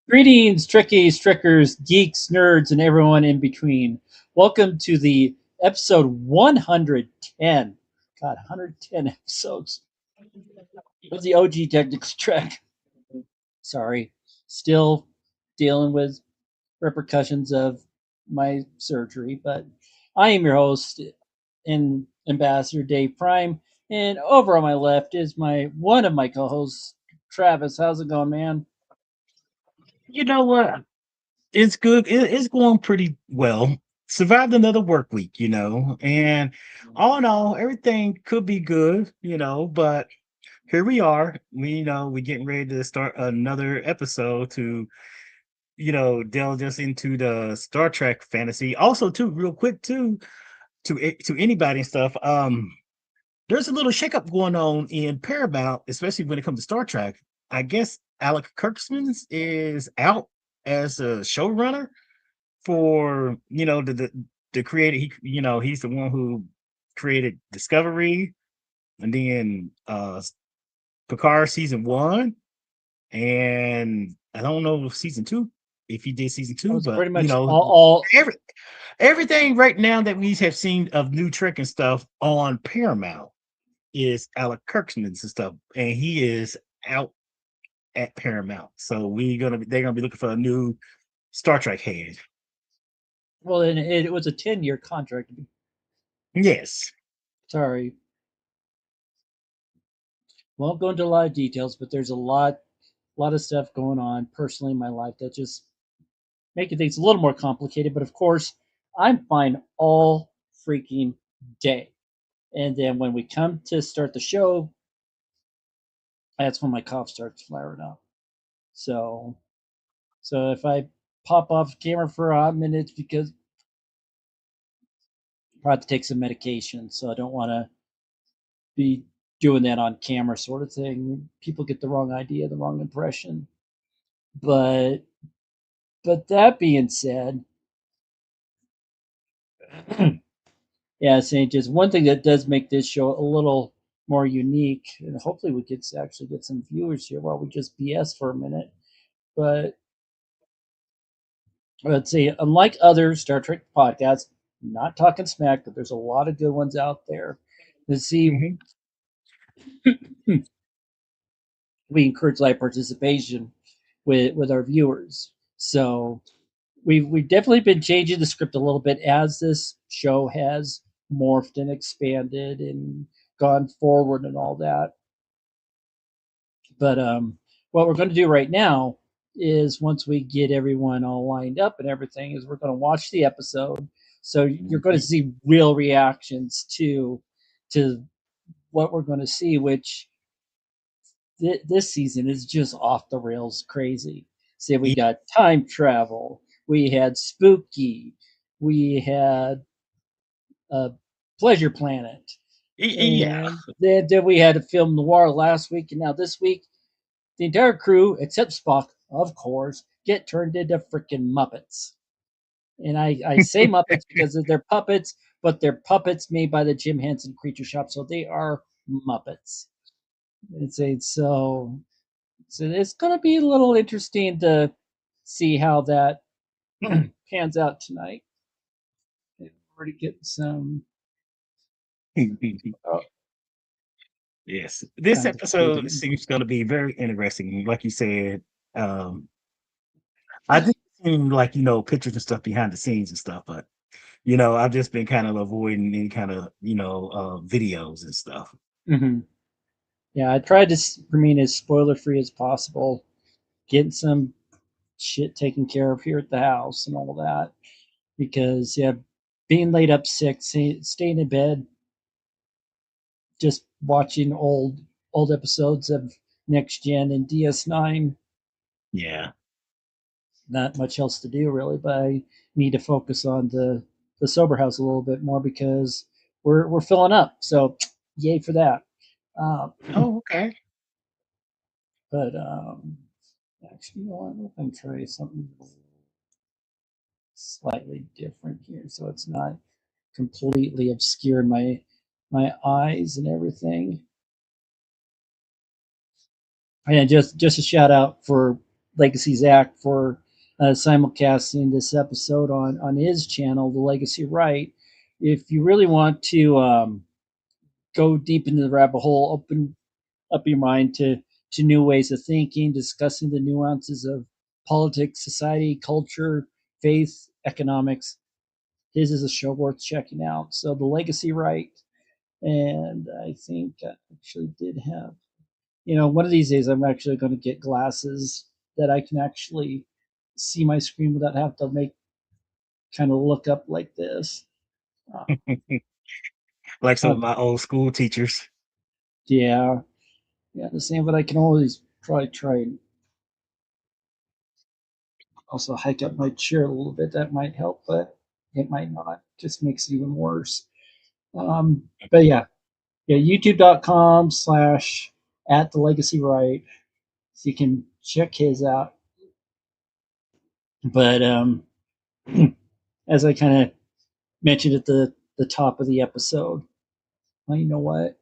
Greetings, Trekkies, Trekkers, geeks, nerds, and everyone in between. Welcome to the episode 110. God, 110 episodes. It was the OG Technics Trek. Sorry. Still dealing with repercussions of my surgery, but I am your host and ambassador, Dave Prime. And over on my left is one of my co-hosts, Travis. How's it going, man? You know what? It's good. It's going pretty well. Survived another work week, and all in all, everything could be good, but here we are. We're getting ready to start another episode to, delve just into the Star Trek fantasy. Also, too, real quick, too, to anybody and stuff. There's a little shakeup going on in Paramount, especially when it comes to Star Trek. I guess Alec Kurtzman is out as a showrunner for the creator. He's the one who created Discovery and then Picard season 1, and I don't know season 2 if he did season 2, but pretty much all everything right now that we have seen of new Trek and stuff on Paramount is Alec Kurtzman's and stuff, and he is out at Paramount. So they're gonna be looking for a new Star Trek head. Well, and it was a 10-year contract. Yes. Sorry. Won't go into a lot of details, but there's a lot of stuff going on personally in my life that just making things a little more complicated. But of course, I'm fine all freaking day. And then when we come to start the show, that's when my cough starts flaring up. So if I pop off camera for a hot minute, it's because I have to take some medication. So I don't want to be doing that on camera sort of thing. People get the wrong idea, the wrong impression. But that being said, yeah, saying just one thing that does make this show a little more unique, and hopefully we could actually get some viewers here while we just BS for a minute. But let's say, unlike other Star Trek podcasts, I'm not talking smack, but there's a lot of good ones out there. To see, we encourage live participation with our viewers. So we've definitely been changing the script a little bit as this show has morphed and expanded and gone forward and all that. But what we're going to do right now is, once we get everyone all lined up and everything, is we're going to watch the episode. So you're going to see real reactions to what we're going to see, which this season is just off the rails crazy. See, we got time travel, we had spooky, we had Pleasure Planet, Yeah. And then we had to film Noir last week, and now this week, the entire crew, except Spock, of course, get turned into freaking Muppets. And I say Muppets because they're puppets, but they're puppets made by the Jim Henson Creature Shop, so they are Muppets. So it's going to be a little interesting to see how that pans out tonight. We're already getting some. Oh, Yes, this kind of episode fading. seems going to be very interesting. Like you said, um, I did seem like pictures and stuff behind the scenes and stuff, but I've just been kind of avoiding any kind of videos and stuff. Mm-hmm. Yeah, I tried to remain as spoiler free as possible, getting some shit taken care of here at the house and all that. Because yeah, being laid up sick, staying in bed, just watching old episodes of Next Gen and DS9. Yeah. Not much else to do really, but I need to focus on the sober house a little bit more because we're filling up. So yay for that. Uh, Oh, okay. but actually, you know what? I'm try something slightly different here, so it's not completely obscuring my eyes and everything. And just a shout out for Legacy Zach for simulcasting this episode on his channel, The Legacy Right. If you really want to go deep into the rabbit hole, open up your mind to new ways of thinking, discussing the nuances of politics, society, culture, faith, economics. His is a show worth checking out. So The Legacy Right. And I think I actually did have, one of these days I'm actually going to get glasses that I can actually see my screen without having to make kind of look up like this. Uh, Like some uh, of my old school teachers. yeah, yeah, the same. But I can always probably try and also hike up my chair a little bit. That might help, but it might not. Just makes it even worse. But yeah, youtube.com/ at the legacy right. So you can check his out. But as I kind of mentioned at the top of the episode. Well, you know what?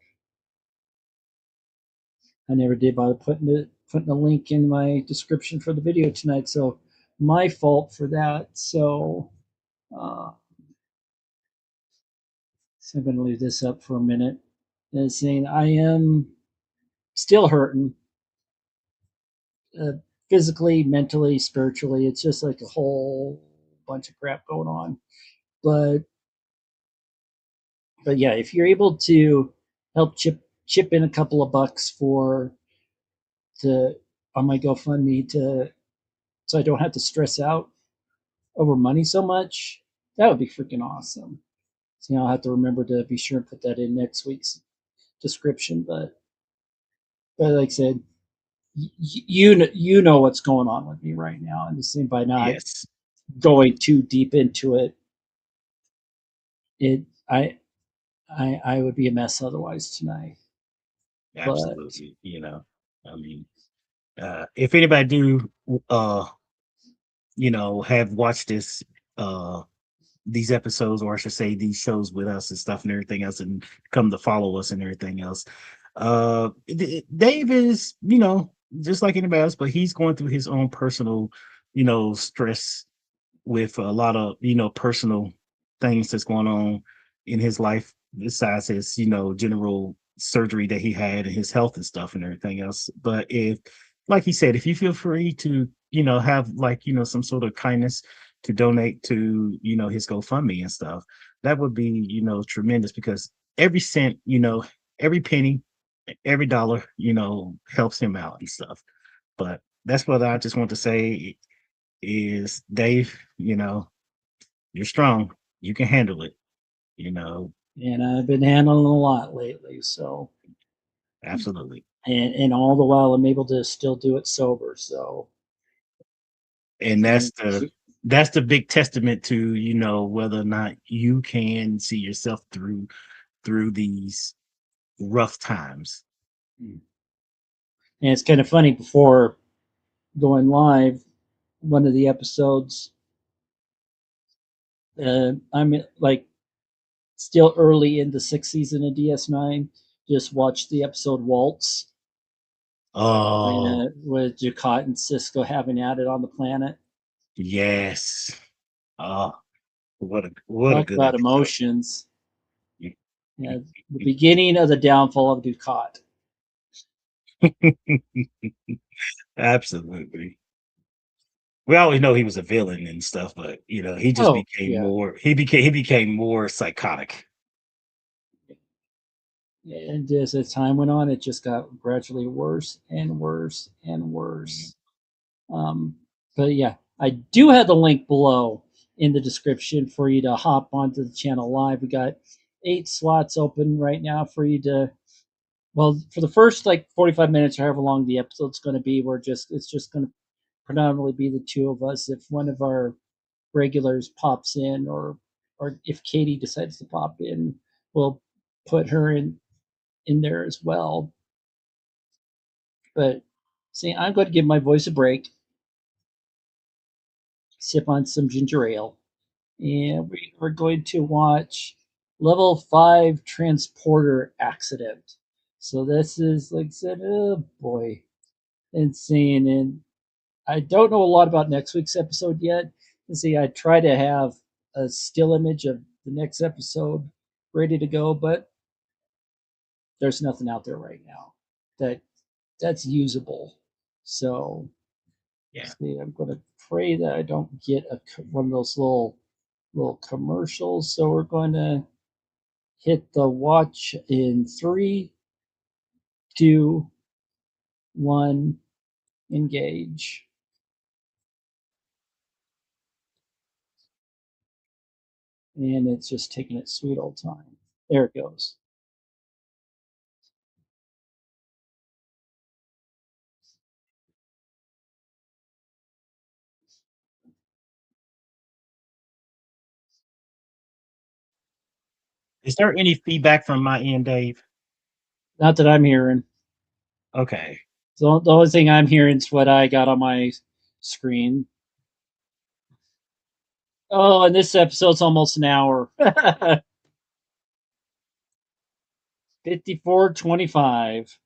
I never did bother putting a link in my description for the video tonight, so my fault for that. Uh, so I'm going to leave this up for a minute. And saying I am still hurting, uh, physically, mentally, spiritually. It's just like a whole bunch of crap going on. But but yeah, if you're able to help chip in a couple of bucks for to on my GoFundMe to so I don't have to stress out over money so much, that would be freaking awesome. So I'll have to remember to be sure and put that in next week's description. But like I said, you know what's going on with me right now, and the same by not Yes, going too deep into it, it I would be a mess otherwise tonight. But absolutely. I mean, if anybody do, uh, have watched uh, these episodes, or I should say, these shows with us and stuff and everything else, and come to follow us and everything else. Dave is, just like anybody else, but he's going through his own personal, stress with a lot of personal things that's going on in his life besides his general surgery that he had and his health and stuff and everything else. But if, like he said, if you feel free to have like some sort of kindness to donate to his GoFundMe and stuff, that would be tremendous, because every cent, every penny, every dollar helps him out and stuff. But that's what I just want to say is, Dave, you're strong. You can handle it. You know, and I've been handling a lot lately, so absolutely. and all the while I'm able to still do it sober. So And and that's the big testament to whether or not you can see yourself through these rough times. And it's kind of funny, before going live, one of the episodes, I'm like still early in the sixth season of DS9. Just watched the episode Waltz, Oh, with Ducat and Cisco having at it on the planet. yes. Oh, what a Talk good about episode. emotions. Yeah, the beginning of the downfall of Ducat. Absolutely. We always know he was a villain and stuff, but he just Oh became yeah, more. He became more psychotic. and as time went on, it just got gradually worse and worse and Mhm. worse. But yeah, I do have the link below in the description for you to hop onto the channel live. We got 8 slots open right now for you to. Well, for the first like 45 minutes or however long the episode's going to be, it's just going to predominantly be the two of us. If one of our regulars pops in, or if Katie decides to pop in, we'll put her in there as well. But see, I'm going to give my voice a break, sip on some ginger ale, and we're going to watch Level 5 Transporter Accident. So this is, like I said, oh boy, insane. And I don't know a lot about next week's episode yet. And see, I try to have a still image of the next episode ready to go, but there's nothing out there right now that that's usable. So Yeah. see, I'm going to pray that I don't get one of those little commercials. So we're going to hit the watch in 3, 2, 1, engage. And it's just taking its sweet old time. There it goes. Is there any feedback from my end, Dave? Not that I'm hearing. Okay. So the only thing I'm hearing is what I got on my screen. Oh, and this episode's almost an hour. 54:25.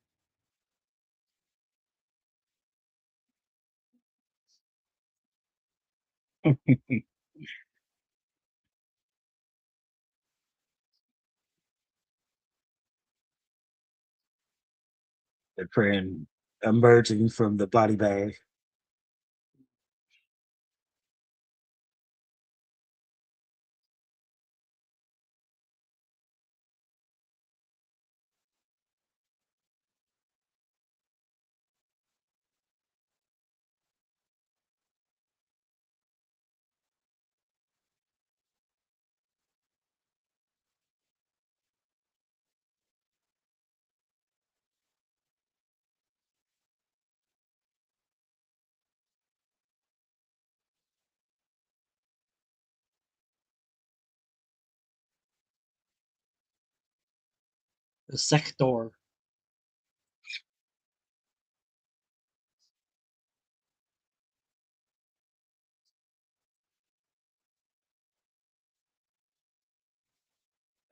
The friend emerging from the body bag. The sector.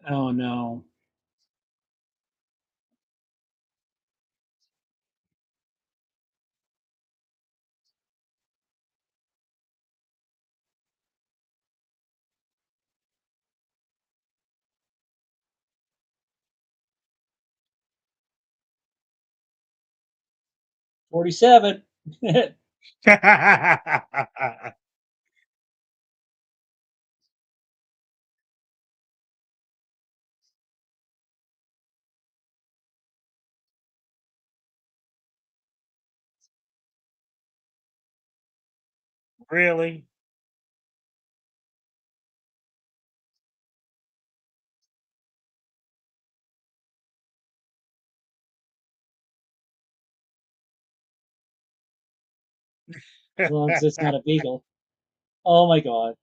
Oh no. 47. Really? As long as it's not a beagle. Oh my god.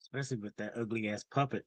especially with that ugly ass puppet.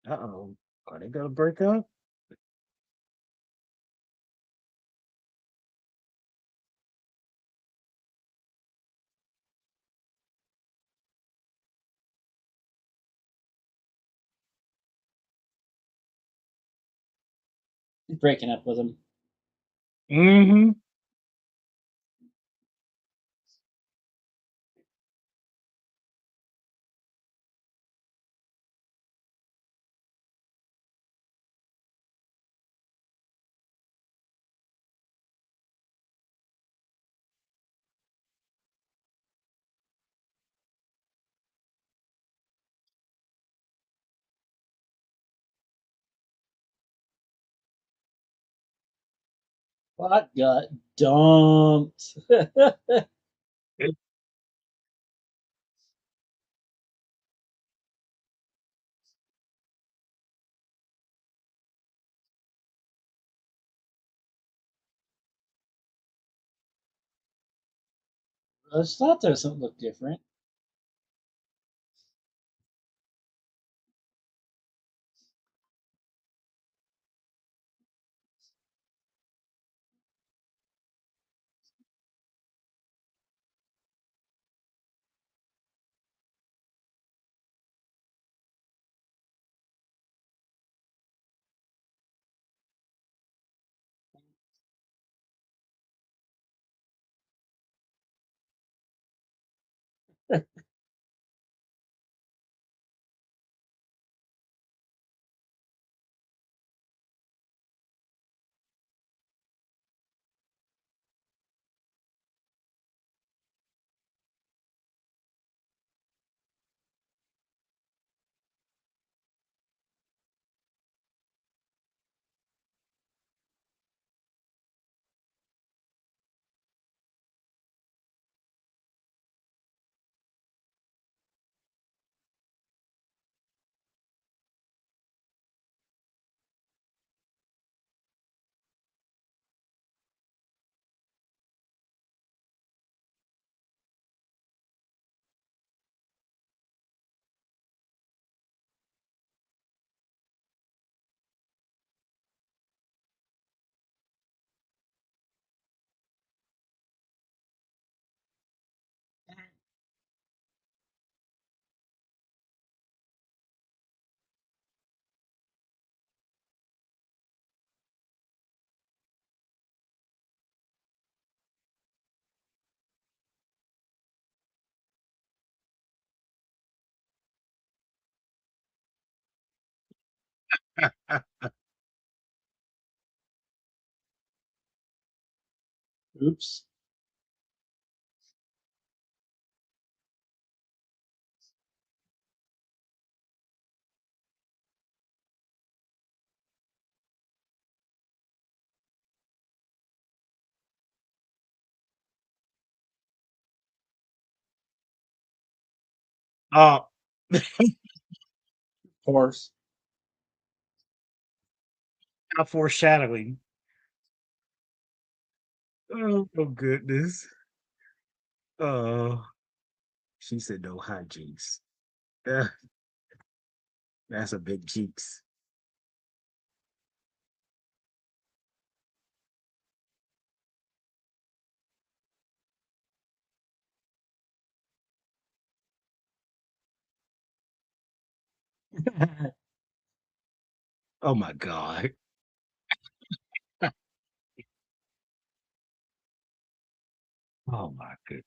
Uh-oh. Are they gonna break up? Breaking up with him. Mm-hmm. What got dumped? I just thought there was something looked different. Oops. Oh, Of course. not foreshadowing. Oh goodness. Oh, she said no hijinks. Yeah, that's a big jinx. Oh my god. Oh my goodness.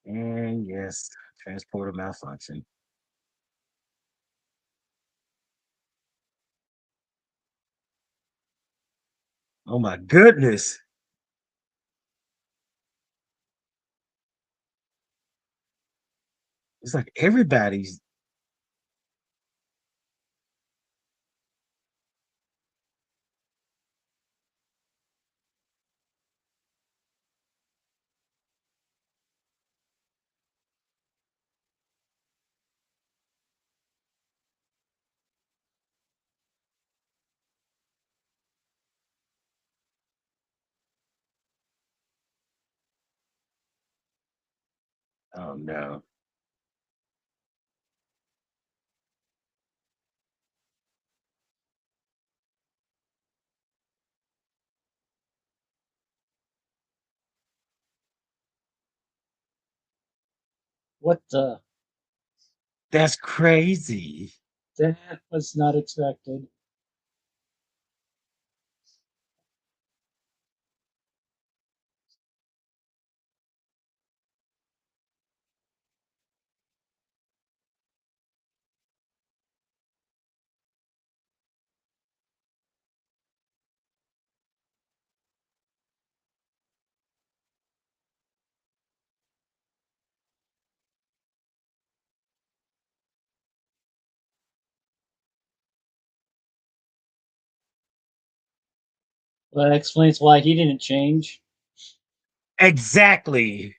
And yes, transporter malfunction. Oh my goodness. It's like everybody's. Oh no. What the? That's crazy. That was not expected. Well, that explains why he didn't change. Exactly.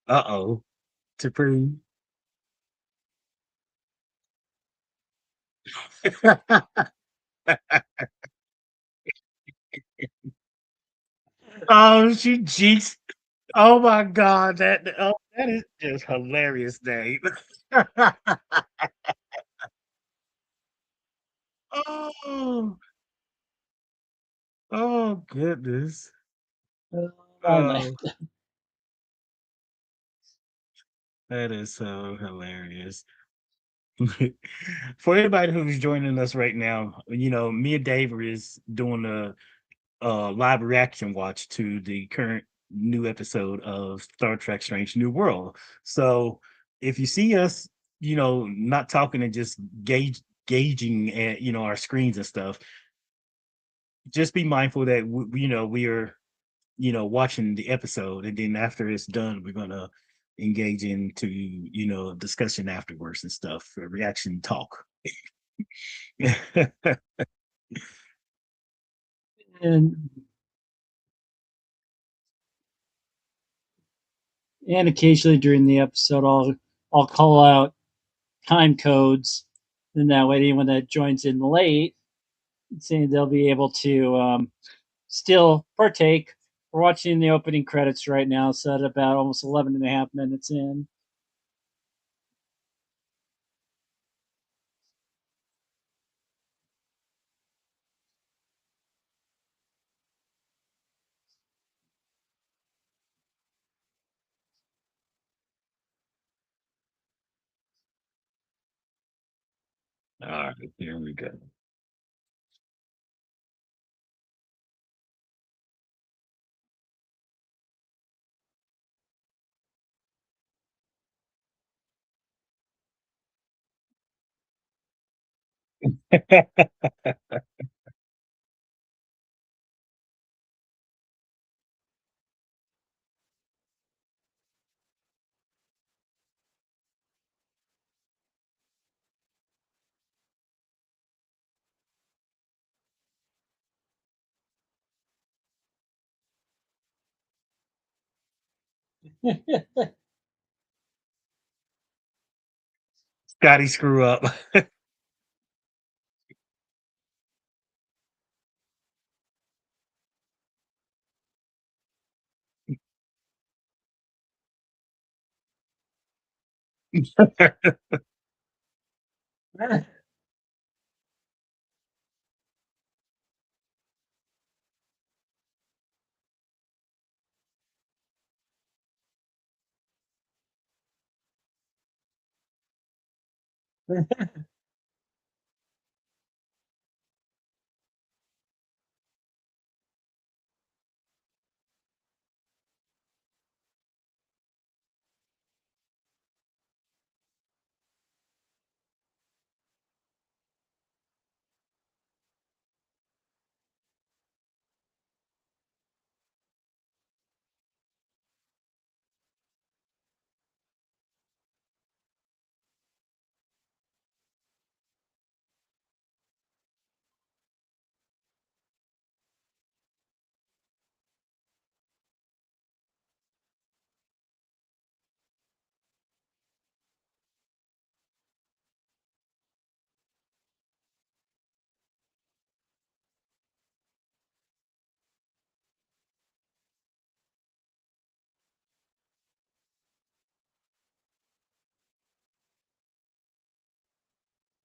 Uh-oh. To prove. Oh, she jinxed. Oh my god, that is just hilarious, Dave. Oh, oh goodness. My land. Oh, that is so hilarious. For anybody who's joining us right now, me and Dave is doing a live reaction watch to the current new episode of Star Trek Strange New World. So if you see us, not talking and just gauging at our screens and stuff, just be mindful that we are watching the episode, and then after it's done, we're gonna engage into discussion afterwards and stuff, reaction talk. and and occasionally during the episode, I'll call out time codes, and that way anyone that joins in late, saying they'll be able to still partake. We're watching the opening credits right now, so at about almost 11 and a half minutes in. All right, here we go. Scotty screw up.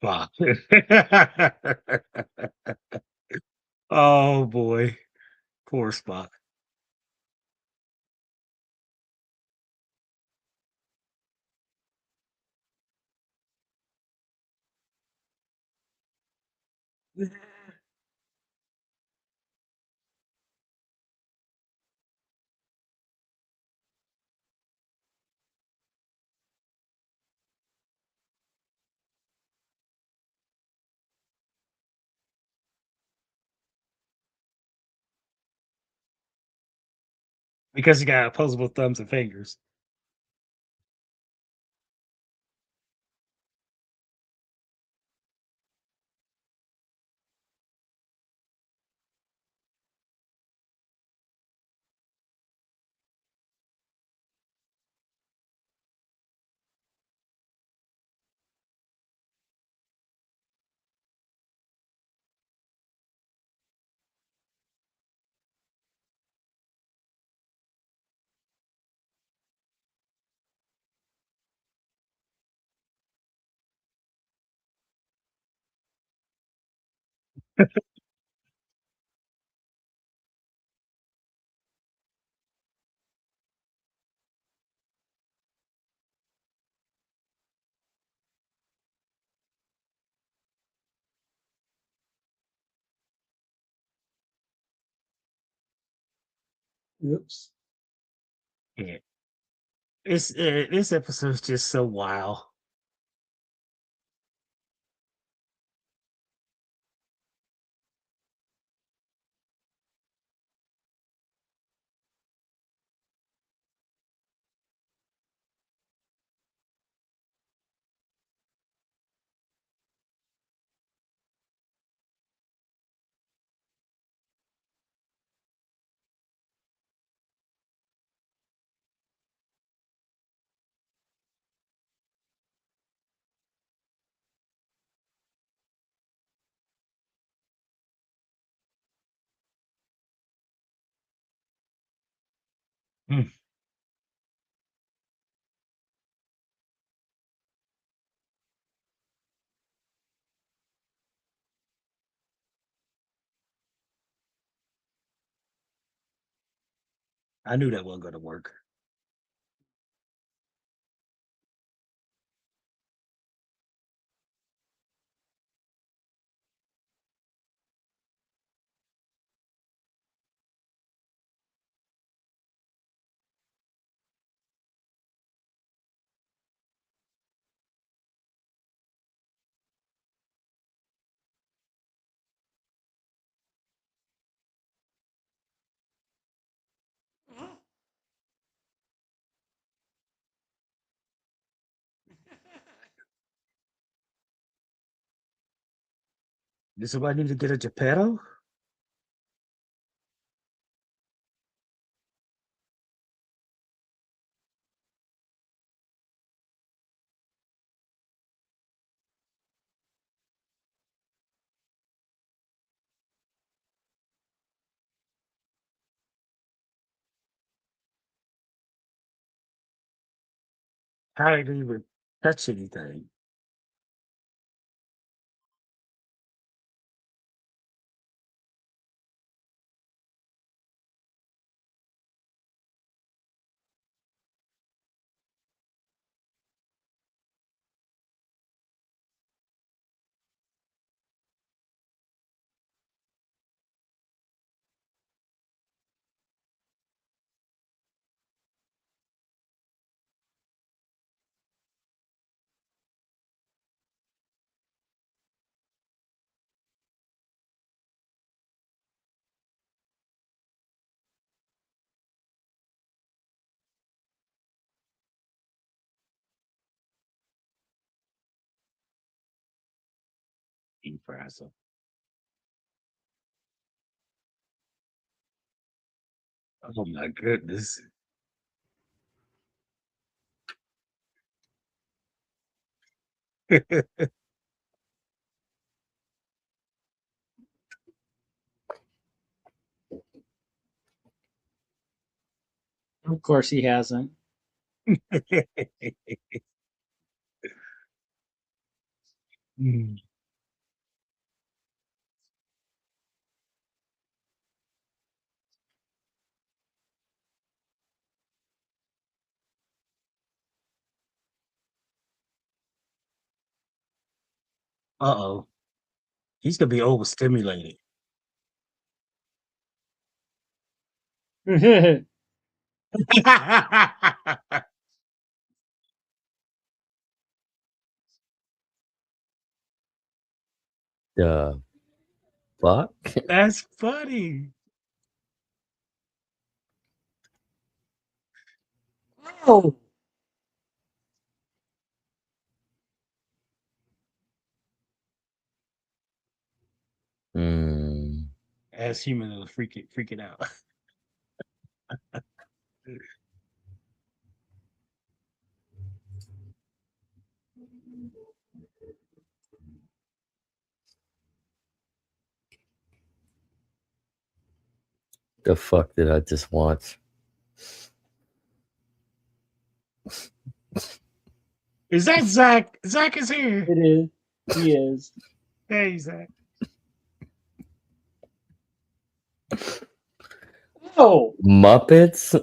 Fuck. Oh boy, poor Spock. Because you got opposable thumbs and fingers. Oops. Yeah. This episode is just so wild. Hmm. I knew that wasn't going to work. This is why I need to get a Geppetto. How did he even touch anything? Impressive. Oh my goodness. Of course, he hasn't. Mm. Uh-oh. He's gonna be overstimulated. The fuck? That's funny. Oh, Hmm. As human is freaking out. The fuck did I just watch? Is that Zach? Zach is here. it is. He is. Hey, Zach. Oh, Muppets?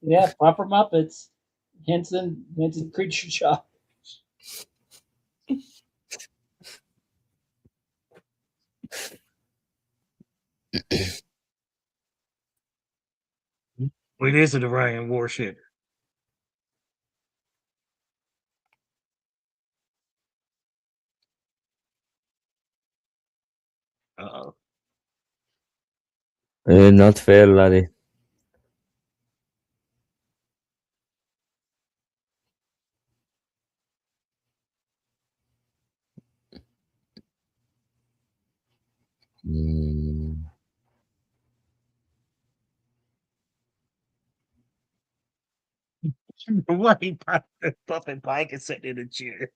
yeah, proper Muppets. Henson Creature Shop. It is an Orion warship. Uh-oh. Not fair, laddie. Hmm. Why Puffin Pike is sitting in a chair?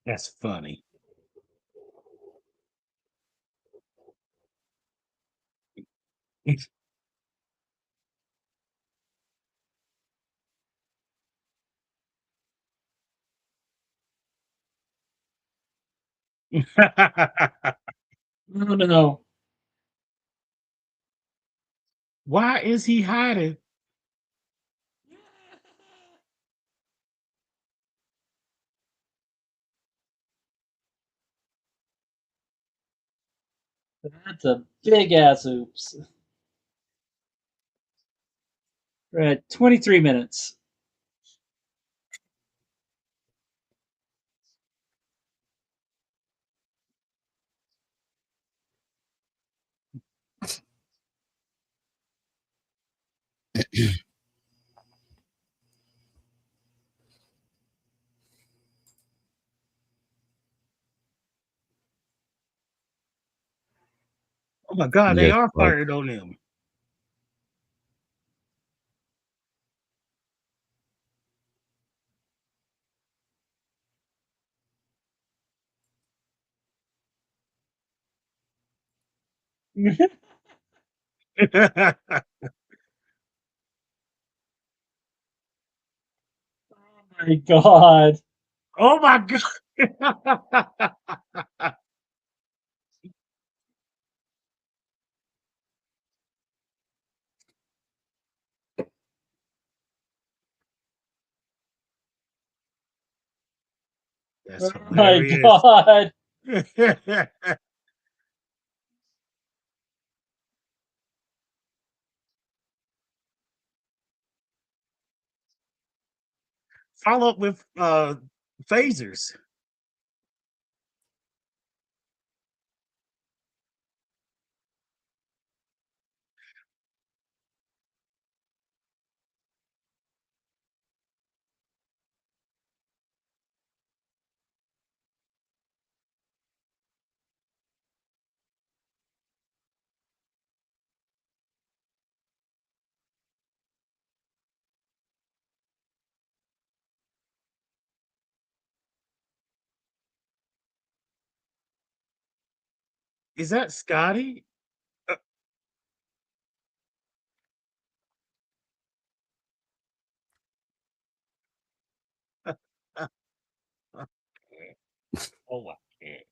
That's funny. No, no, no. Why is he hiding? That's a big ass oops. We're at 23 minutes. Oh my God, they Yes, are fuck. fired on him. My God. Oh my god. That's Oh my hilarious. God. Follow up with phasers. Is that Scotty? Oh my god.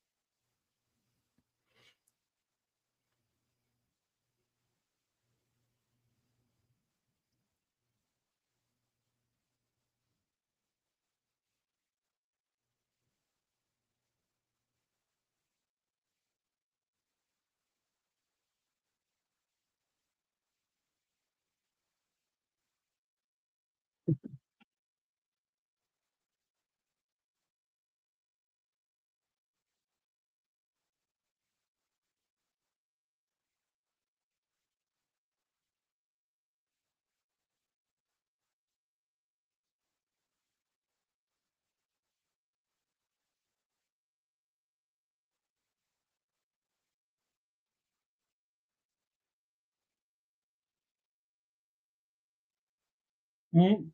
Mm.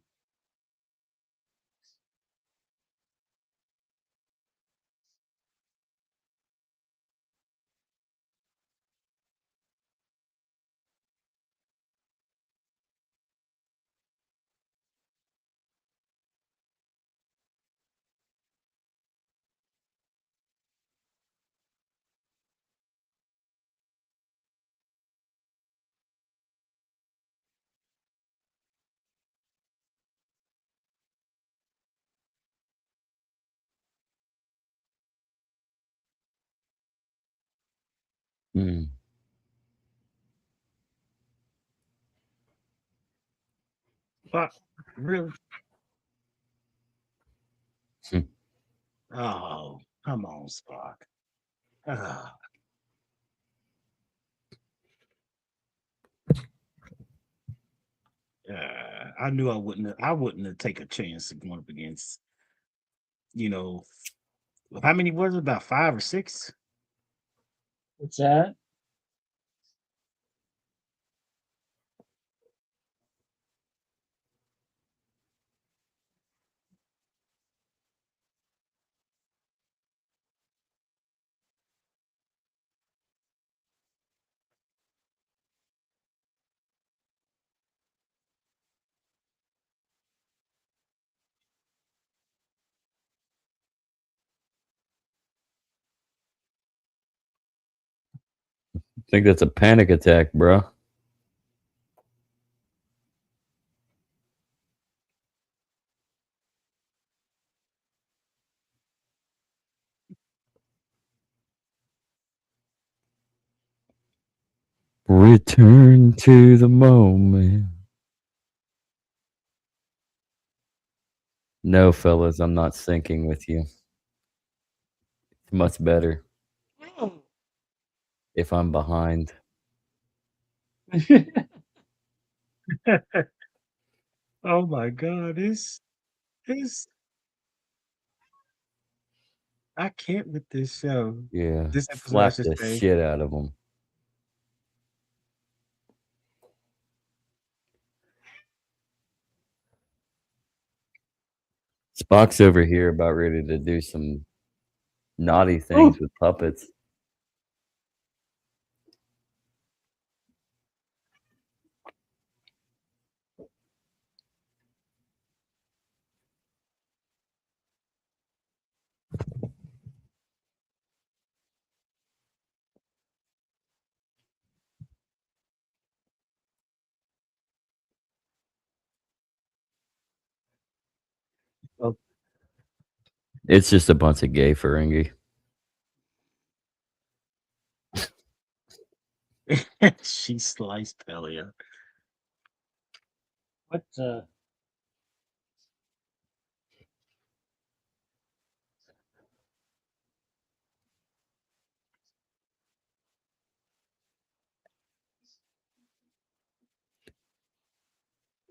Mm. But really? Hmm. Oh, come on, Spock. Ah, I knew I wouldn't have take a chance of going up against, you know, how many was it? About five or six? What's that? I think that's a panic attack, bro. Return to the moment. No, fellas, I'm not syncing with you. It's much better if I'm behind. Oh my God, it's I can't with this show. Yeah, This episode, I slap should the say. shit out of them. Spock's over here about ready to do some naughty things Oh, with puppets. It's just a bunch of gay Ferengi. She sliced Pelia. What the?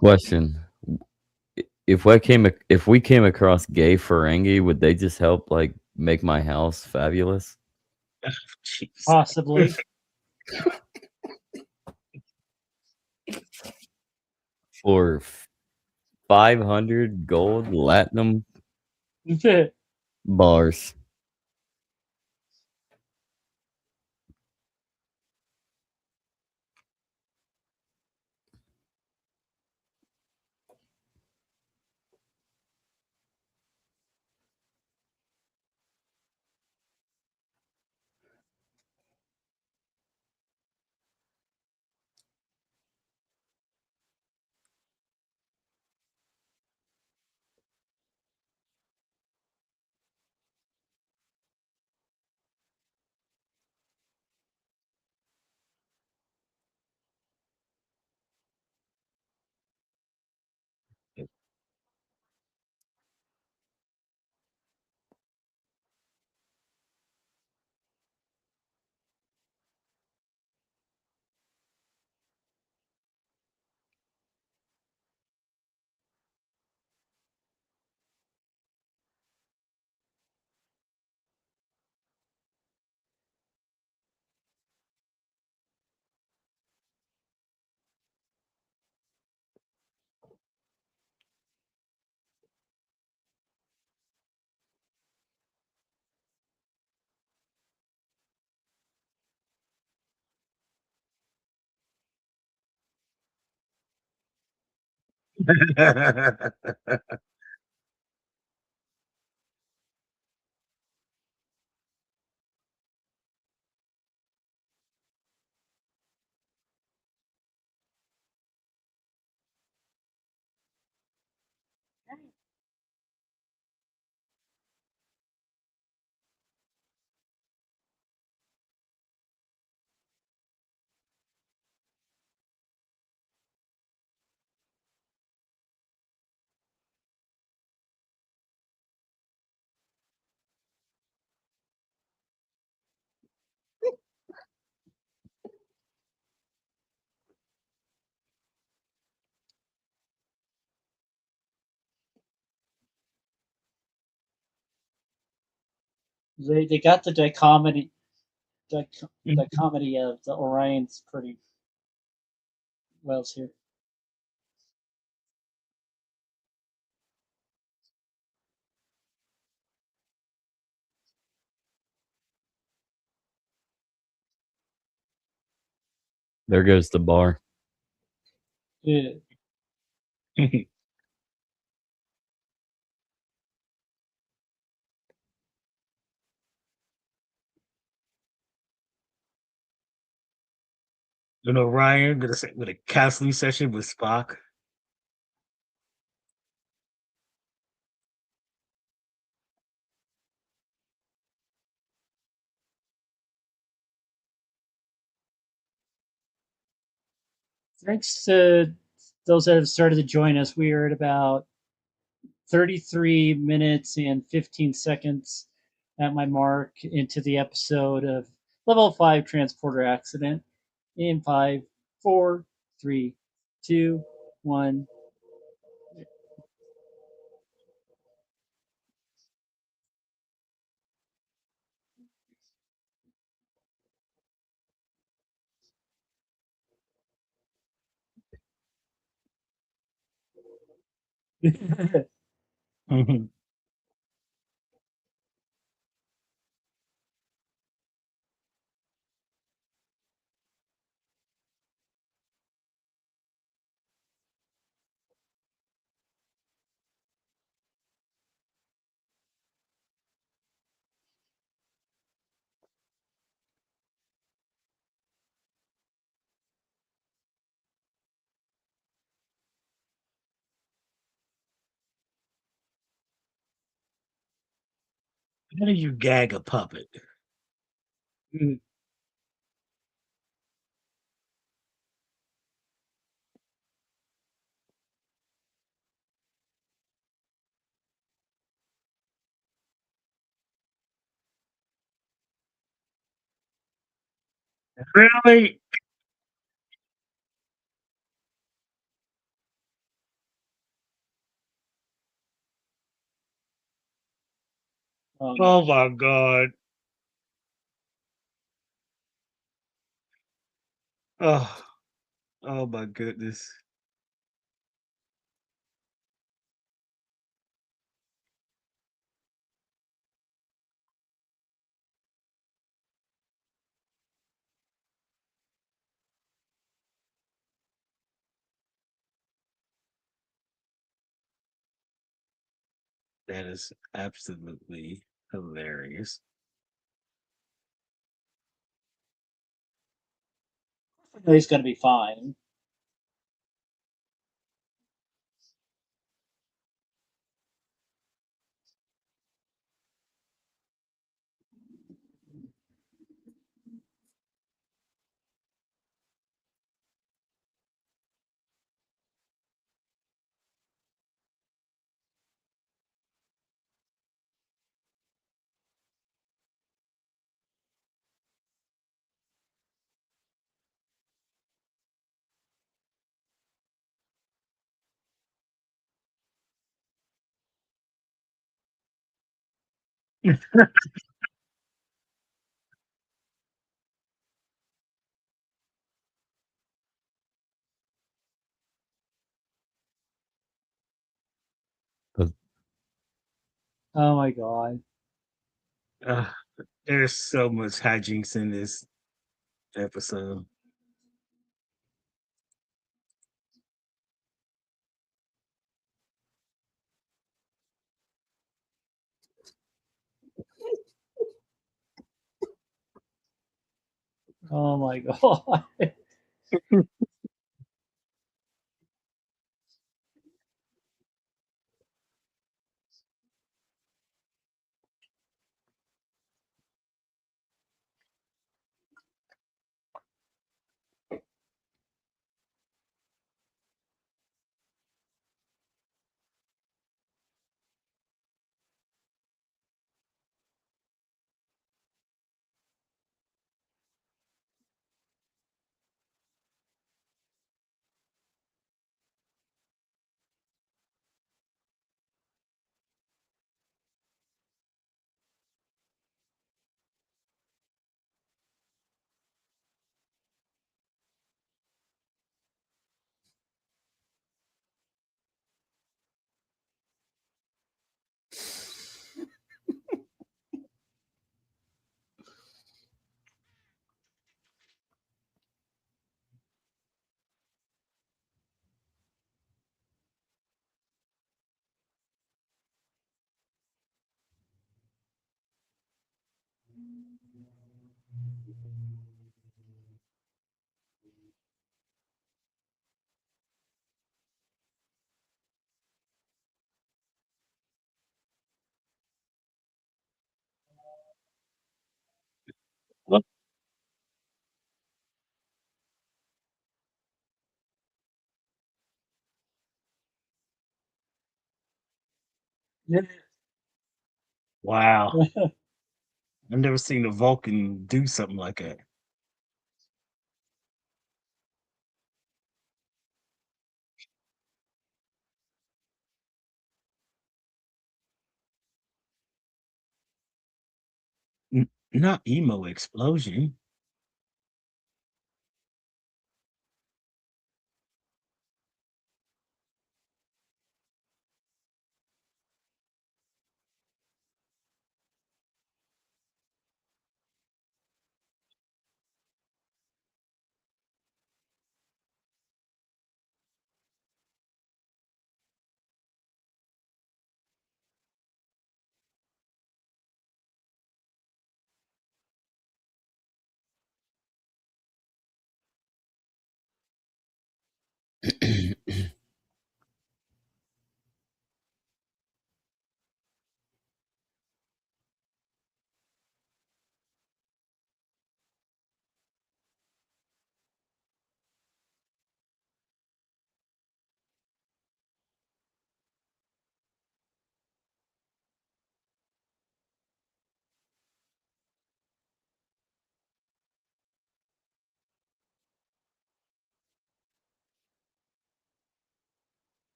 Question: if we came across gay Ferengi, would they just help like make my house fabulous Jeez. Possibly. for 500 gold latinum bars? They got the dichotomy of the Orions pretty well here. There goes the bar. Yeah. You know, Ryan with a counseling session with Spock. Thanks to those that have started to join us. We are at about 33 minutes and 15 seconds at my mark into the episode of Level 5 Transporter Accident in 5, 4, 3, 2, 1. Mhm. How do you gag a puppet? Mm. Really? Oh no. Oh my god. Oh, oh my goodness. That is absolutely hilarious. He's gonna be fine. But Oh my god. Uh, there's so much hijinks in this episode. Oh my god. Well, wow. I've never seen a Vulcan do something like that. Not emo explosion.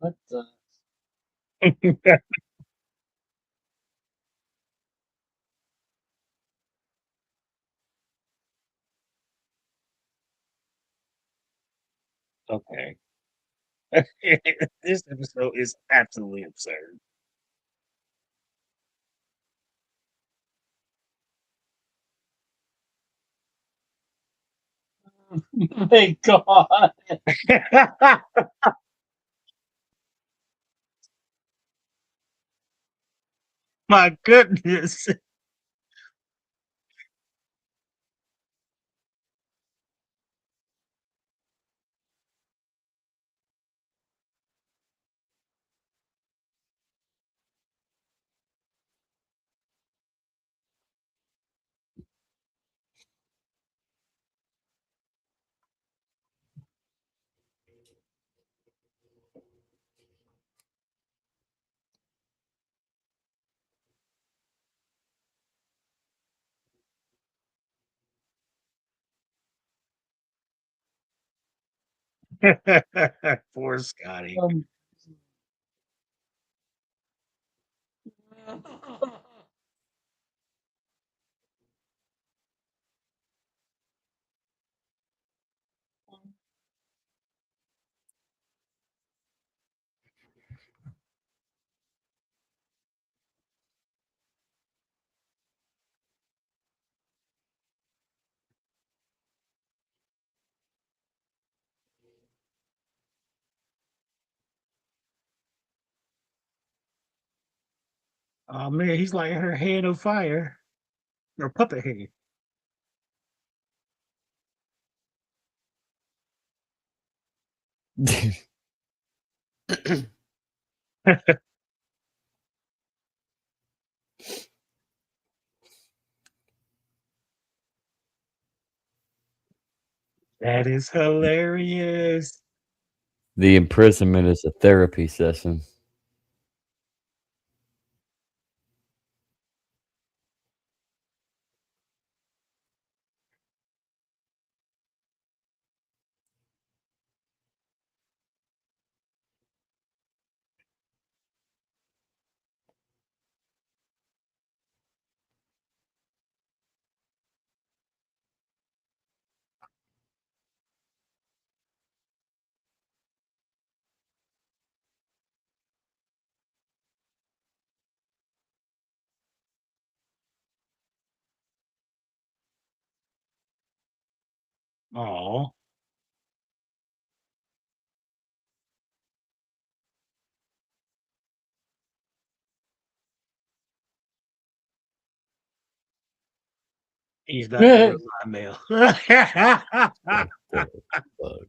What the? Okay. This episode is absolutely absurd. My God. My goodness. Poor Scotty. Oh man, he's like her head of fire. Or puppet head. That is hilarious. The imprisonment is a therapy session. Oh, he's not the real live male. What the fuck?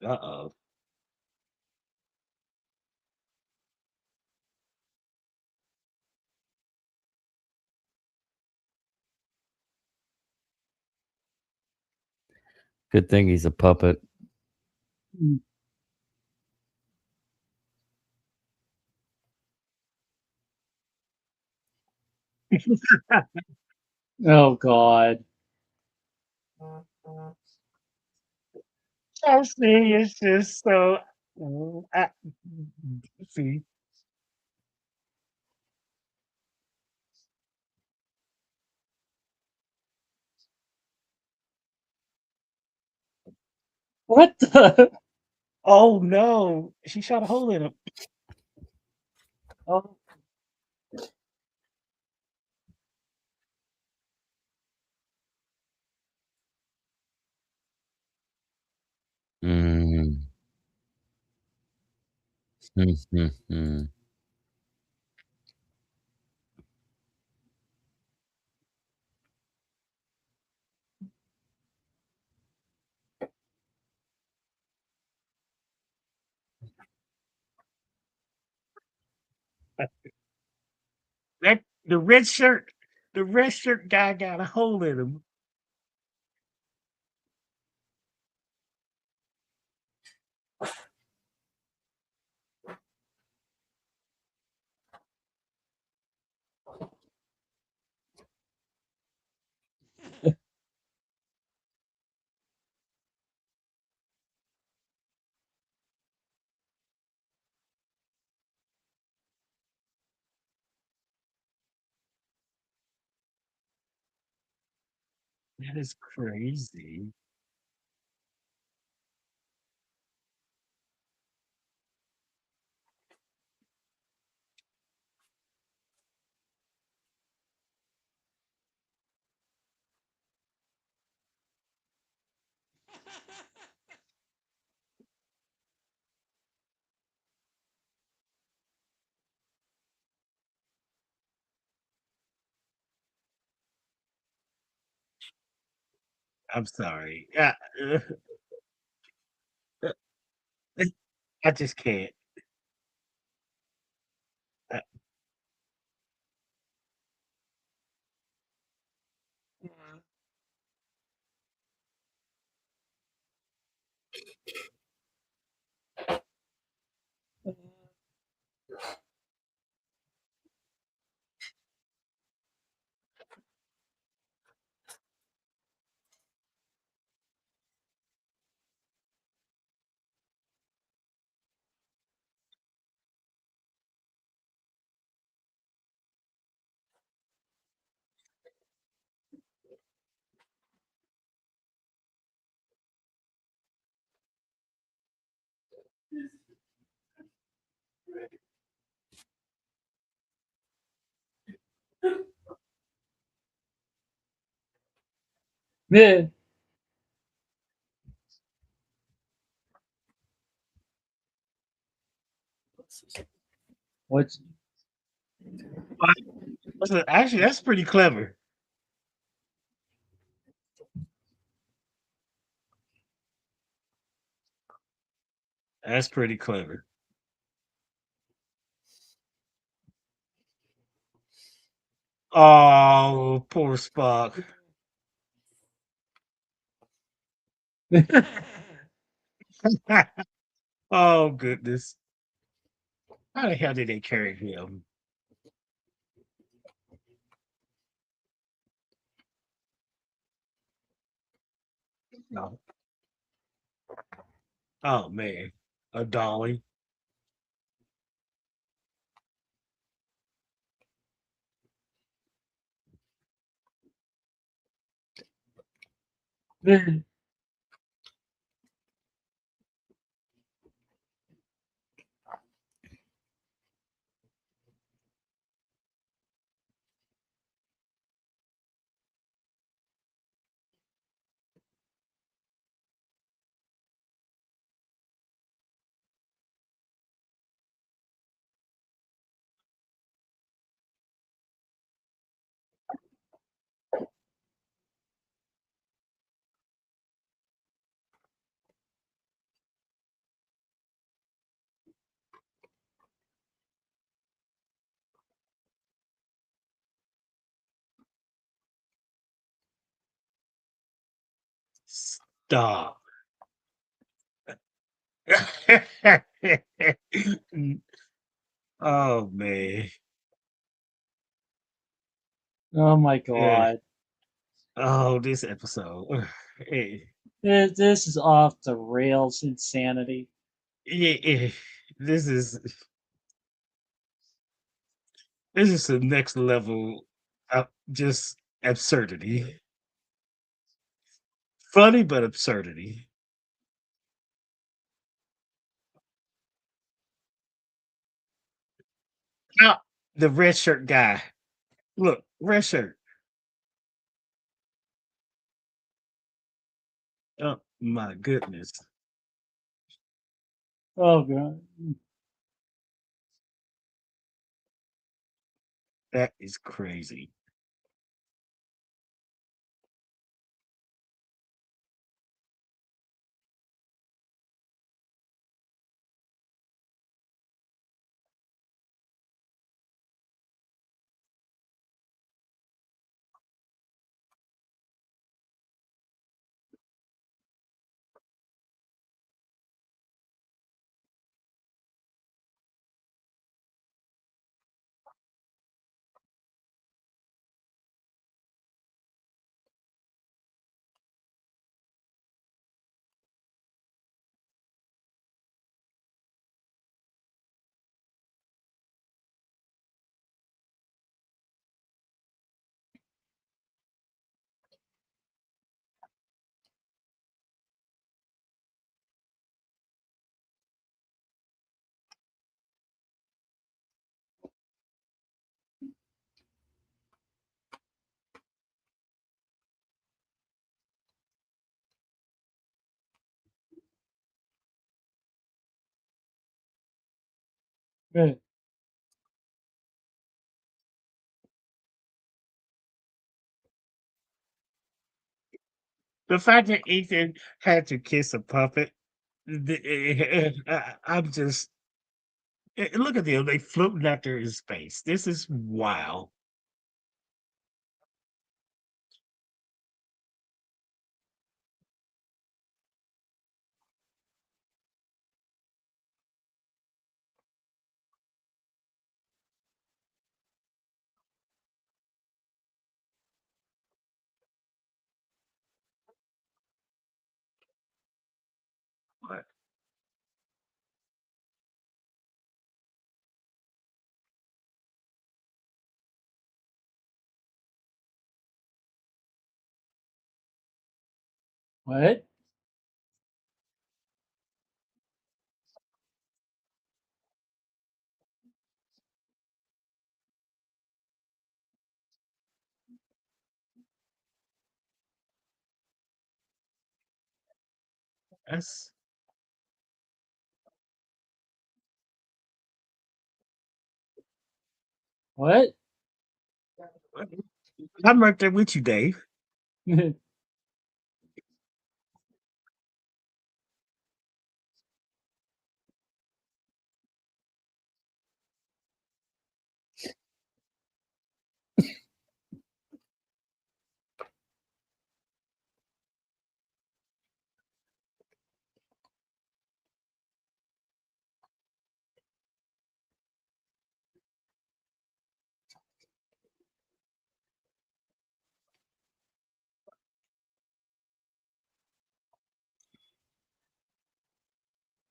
Uh-oh. Good thing he's a puppet. Oh God. I'm seeing it's just so. I, see, What the? oh no, she shot a hole in him. Oh, Mm. Mhm. That the red shirt. The red shirt guy got a hole in him. That is crazy. I'm sorry. I just can't. Uh, Yeah. What's Actually, that's pretty clever. That's pretty clever. Oh, poor Spock. Oh goodness. How the hell did they carry him? No. Oh man. A dolly. Stop. Oh man. oh my Eh. god. Oh, this episode. Eh, This is off the rails insanity. yeah, this is this is the next level of just absurdity. Funny but absurdity. Ah, the red shirt guy. Look, red shirt. Oh my goodness. Oh god. That is crazy. Yeah. The fact that Ethan had to kiss a puppet, I'm just look at them. They floating out there in space. This is wild. What? What? That's What? I'm right there with you, Dave.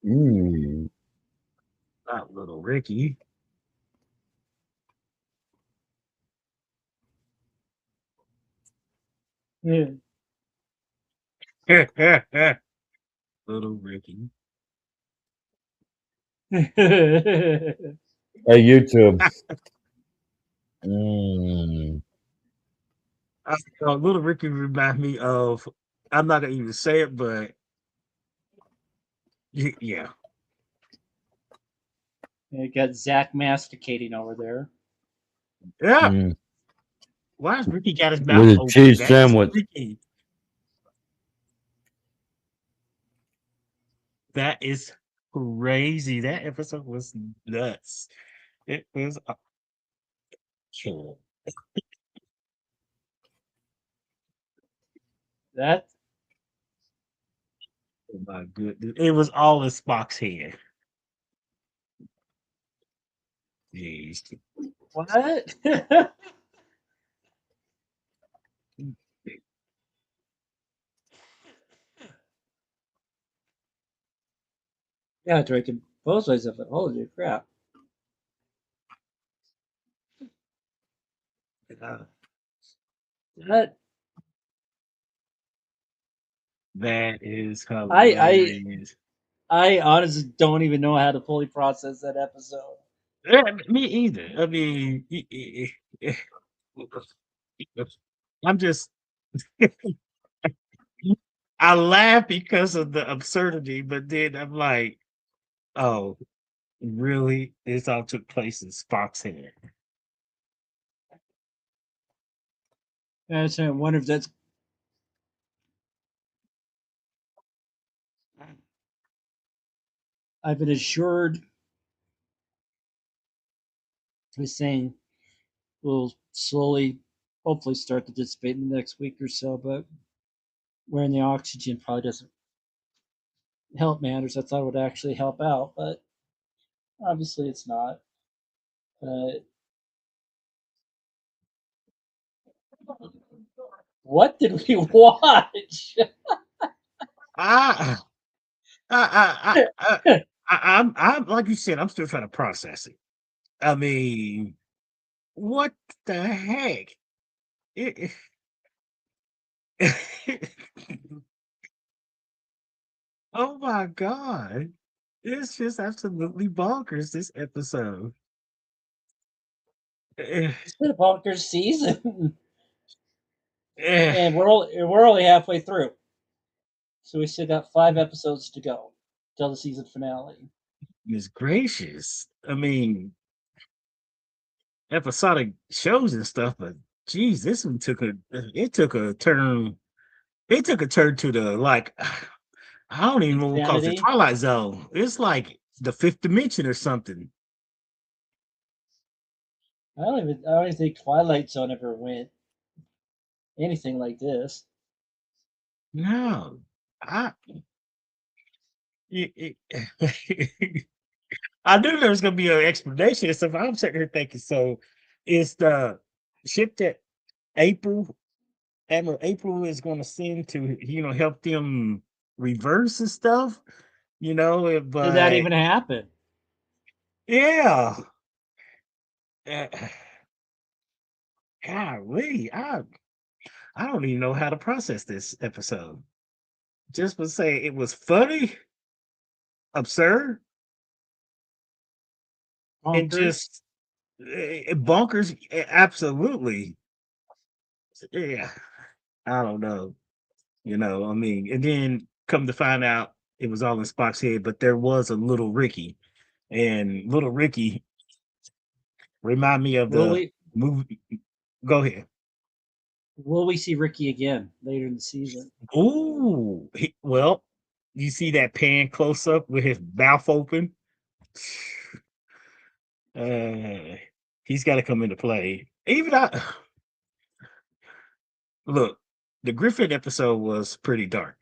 Mm. Not little Ricky. Yeah. Little Ricky. Hey, YouTube. Mm. Little Ricky remind me of. I'm not gonna even say it, but yeah. You got Zach masticating over there. Yeah. Mm. Why has Ricky got his With mouth a open? cheese That is sandwich. Ricky. That is crazy. That episode was nuts. It was a kill. That Oh my goodness. It was all in Spock's head. Jeez. what? Yeah, drinking both sides of it. Holy crap! Uh, That that is I hilarious. I honestly don't even know how to fully process that episode. Yeah, me either. I mean, I'm just, I laugh because of the absurdity, but then I'm like, oh, really? This all took place in Spock's head. I wonder if that's. I've been assured by saying we'll slowly, hopefully, start to dissipate in the next week or so. But wearing the oxygen probably doesn't help matters. I thought it would actually help out, but obviously it's not. But what did we watch? Ah, I'm like you said, I'm still trying to process it. I mean, what the heck? It, oh my god. It's just absolutely bonkers, this episode. Eh, It's been a bonkers season, eh, and we're only halfway through. So we still got 5 episodes to go till the season finale. goodness gracious. I mean, episodic shows and stuff, but geez, this one took a turn. It took a turn to the like I don't even know what calls it Insanity. Twilight Zone. It's like the fifth dimension or something. I don't even think Twilight Zone ever went anything like this. No, I I knew there was gonna be an explanation and stuff. I'm sitting here thinking, so is the ship that April Admiral April is gonna send to help them reverse and stuff, Did that but even happen? yeah. Uh, golly, I don't even know how to process this episode. Just to say it was funny, absurd, and Bonkers. just bonkers. Absolutely, yeah. I don't know. I mean, and then come to find out it was all in Spock's head, but there was a little Ricky, and little Ricky remind me of Will the we movie. Go ahead. will we see Ricky again later in the season? Ooh, well, you see that pan close up with his mouth open. Uh, he's got to come into play. Even I look, the Griffin episode was pretty dark.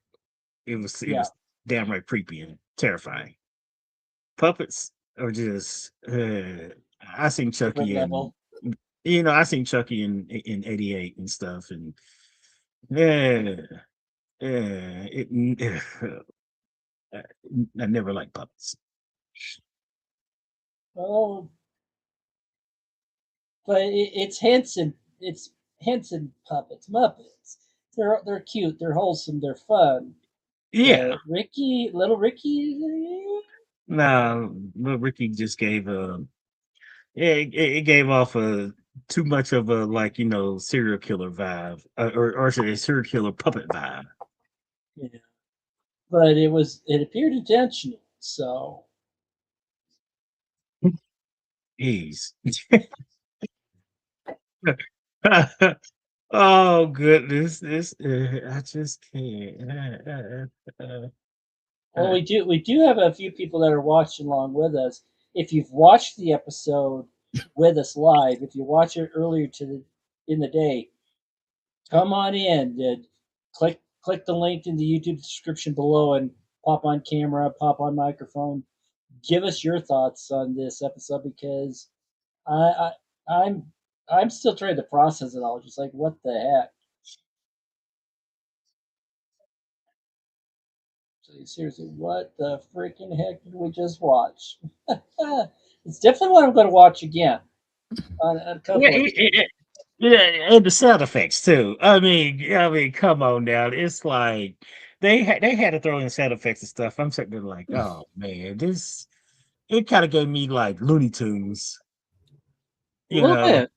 It Yeah, was damn right creepy and terrifying. Puppets are just I seen different Chucky and level. I seen Chucky in '88 and stuff and yeah, it I never liked puppets. Oh, but it's Henson puppets, Muppets. They're cute, they're wholesome, they're fun. Yeah, But little Ricky, no, but Ricky just gave yeah, it gave off a too much of a like serial killer vibe, or should I say serial killer puppet vibe. yeah. But it appeared intentional. So Jeez. Oh goodness, this I just can't. well, we do have a few people that are watching along with us. If you've watched the episode with us live, if you watch it earlier in the day, come on in. Click the link in the YouTube description below and pop on camera, pop on microphone. Give us your thoughts on this episode because I, I I'm I'm still trying to process it all. Just like what the heck. So seriously, what the freaking heck did we just watch? It's definitely what I'm going to watch again on a Yeah, couple of occasions. yeah, and the sound effects too. I mean, come on now. It's like they had to throw in sound effects and stuff. I'm sitting there like, oh man, this it kind of gave me like Looney Tunes. A You little know, bit.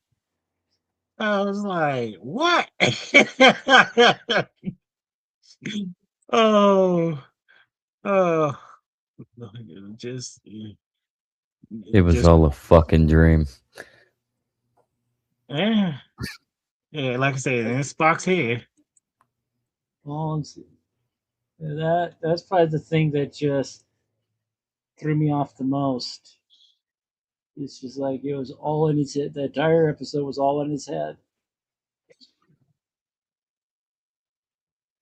I was like, what? Oh, oh, just, It was just, all a fucking dream. yeah, yeah. Like I said, in Spock's head. Well, that's probably the thing that just threw me off the most. It's just like it was all in his head. The entire episode was all in his head.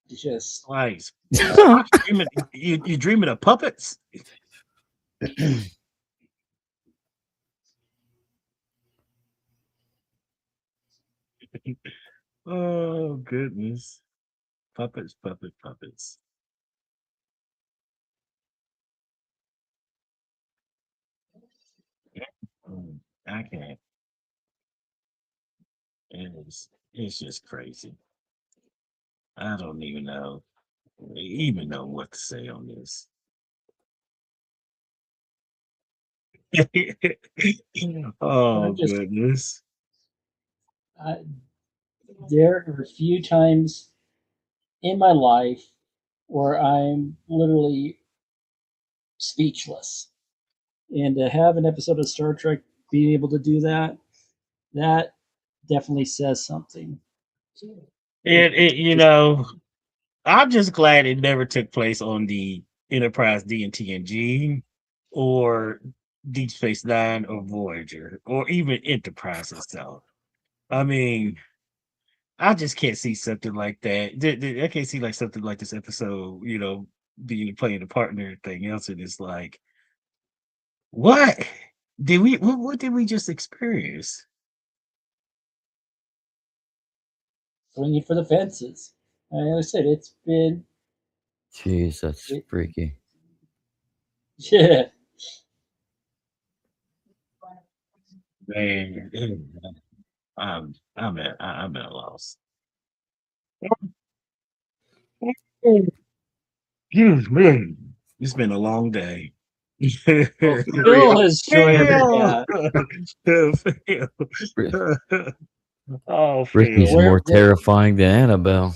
It's just Like uh, Spock's dreaming. You dreaming of puppets? Oh goodness, puppets, puppets. Mm, I can't. It's just crazy. I don't even know what to say on this. Oh I'm just goodness. I, there are a few times in my life where I'm literally speechless. And to have an episode of Star Trek being able to do that, that definitely says something. I'm just glad it never took place on the Enterprise D and TNG or Deep Space Nine or Voyager or even Enterprise itself. I mean, I just can't see something like that. I can't see like something like this episode, being playing a partner and everything else. And it's like, what what did we just experience? Swinging for the fences. Like I said, it's been. Jeez, that's freaky. Yeah. Man, I'm at a loss. Excuse me. It's been a long day. Bill has joined the Oh, Ricky's Phil. more terrifying than Annabelle.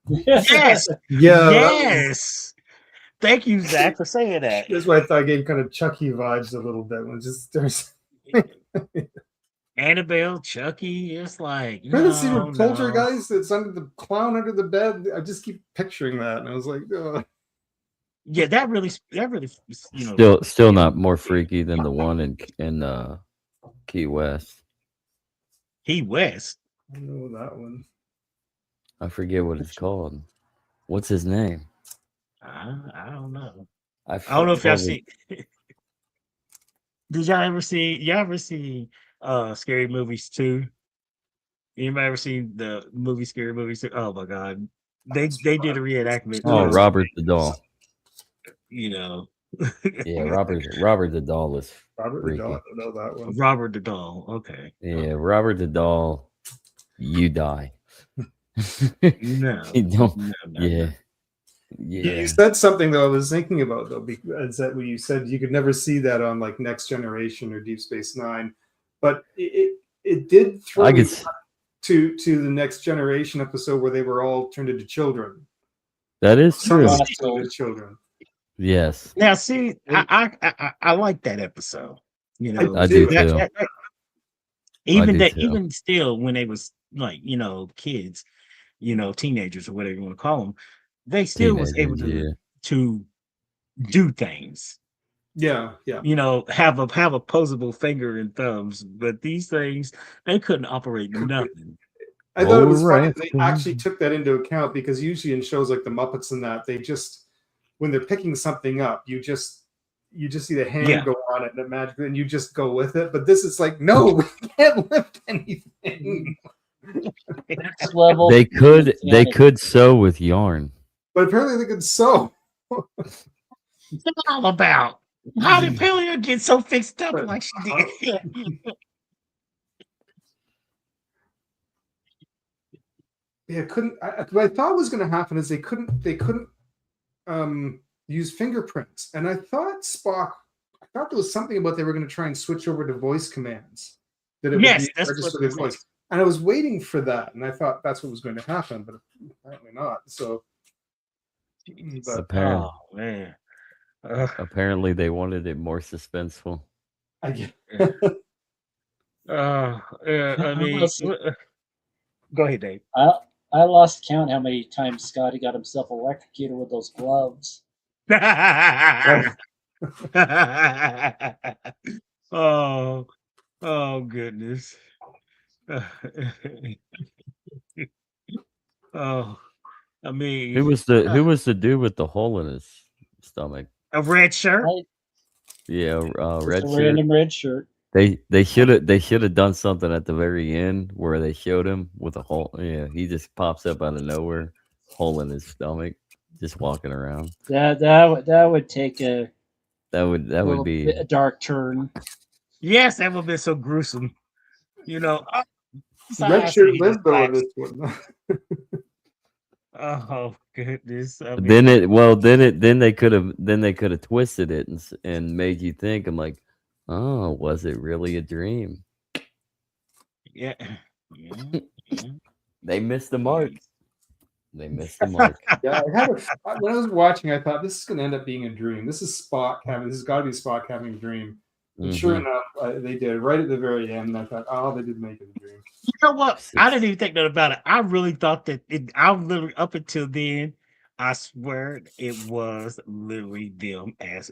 Yes. Yeah. Yes. Thank you, Zach, for saying that. That's why I thought I gave kind of Chucky vibes a little bit. When there's Annabelle, Chucky, it's like remember the scene with Poltergeist? It's under the clown under the bed. I just keep picturing that, and I was like, ugh. Yeah, that really, still not more freaky than the one in Key West. Key West. I know that one. I forget what it's called. What's his name? I don't know. I don't know if y'all see. Did y'all ever see Scary Movies 2? Anybody ever seen the movie Scary Movies 2? Oh my god. They did a reenactment. Oh, Robert the Doll. Yeah, Robert the Doll is freaky. I don't know that one. Robert the Doll. Okay. Yeah, Robert the Doll. You die. No. You don't. No. Yeah. Yeah. You said something though I was thinking about though, because that when you said you could never see that on like Next Generation or Deep Space Nine, but it did throw me to the Next Generation episode where they were all turned into children. That is true. Children. Yes. Now, see, I like that episode. I do too. Even still, when they was like kids, teenagers or whatever you want to call them, they still was able to do things. Yeah. Have opposable finger and thumbs, but these things they couldn't operate nothing. I thought it was funny they actually took that into account, because usually in shows like the Muppets and that, they just, when they're picking something up, you just see the hand go on it and it magically, and you just go with it. But this is like, no, we can't lift anything. Next level. They could sew with yarn. But apparently they could sew. What's it all about? How did Pelia get so fixed up like she did? Yeah, what I thought was going to happen is they couldn't use fingerprints, and I thought there was something about they were going to try and switch over to voice commands. That it would be registered with voice, and I was waiting for that, and I thought that's what was going to happen, but apparently not. So, apparently they wanted it more suspenseful. I get. I mean, go ahead, Dave. I lost count how many times Scotty got himself electrocuted with those gloves. Oh goodness. Oh, I mean, who was the dude with the hole in his stomach? A red shirt. Yeah, red shirt. Random red shirt. They should have done something at the very end where they showed him with a hole. Yeah, he just pops up out of nowhere, hole in his stomach, just walking around. That would take a that would be a dark turn. Yes, that would be so gruesome. Red shirt lived though this one. Oh goodness! Then they could have twisted it and made you think. I'm like, oh, was it really a dream? Yeah. They missed the mark. They missed the mark. Yeah, when I was watching, I thought this is going to end up being a dream. This is Spock having. This has got to be Spock having a dream. And sure enough, they did right at the very end. I thought, oh, they did make it a dream. You know what? I didn't even think that about it. I really thought that I literally up until then, I swear it was literally them as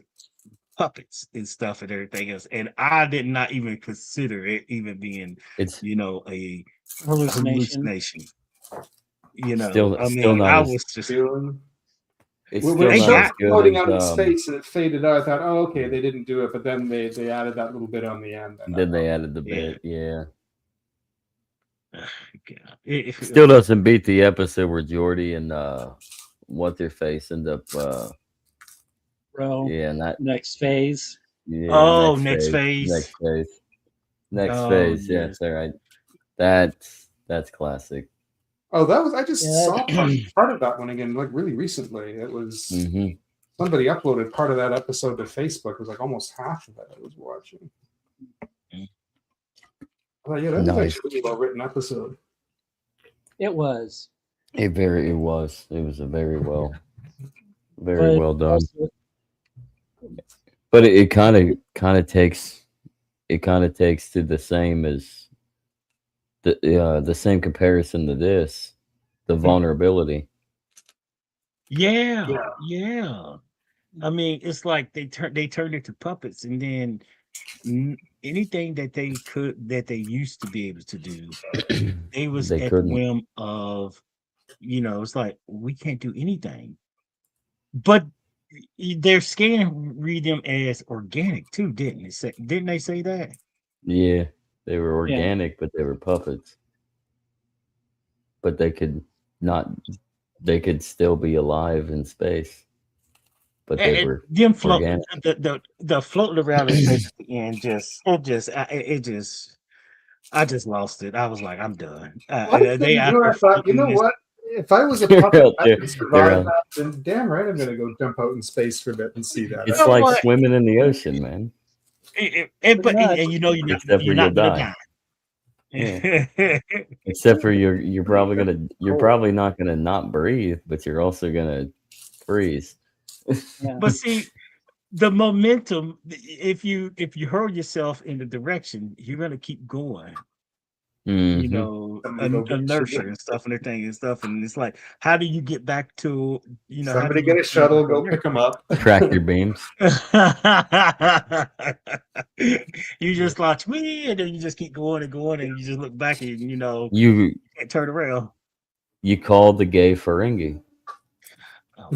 puppets and stuff and everything else, and I did not even consider it even being, a hallucination. Still not I as, was just. It's when still it not started as good floating as, out in space and it faded out, I thought, oh, okay, they didn't do it, but then they added that little bit on the end. Then they added the bit, yeah. It Still doesn't beat the episode where Geordi and what's their face end up next phase. Yeah, next phase. Yes, all right. That's classic. Oh, I just saw part of that one again, like really recently. It was somebody uploaded part of that episode to Facebook. It was like almost half of it I was watching. Oh yeah, that was actually a really well written episode. It was. It was a very well done. But it kind of takes to the same as the same comparison to this, the vulnerability. Yeah. I mean, it's like they turned into puppets, and then anything that they used to be able to do, they was at the whim of, it's like we can't do anything. But their scan read them as organic too, didn't they say that? Yeah, they were organic, but they were puppets. But they could still be alive in space. But they were them floating the floating around in space at the end I just lost it. I was like, I'm done. I thought, you know what? If I was a puppet that could survive that, then damn right I'm gonna go jump out in space for a bit and see that. It's like swimming in the ocean, man. And you're not gonna die. Yeah. Except for you're probably not gonna not breathe, but you're also gonna freeze. Yeah. But see, the momentum, if you hurl yourself in the direction, you're gonna keep going. Inertia and stuff and everything and stuff, and it's like, how do you get back to somebody get a shuttle, go pick them up, tractor beams. You just watch me, and then you just keep going and going, and you just look back and you can't turn around. You called the gay Ferengi. Oh,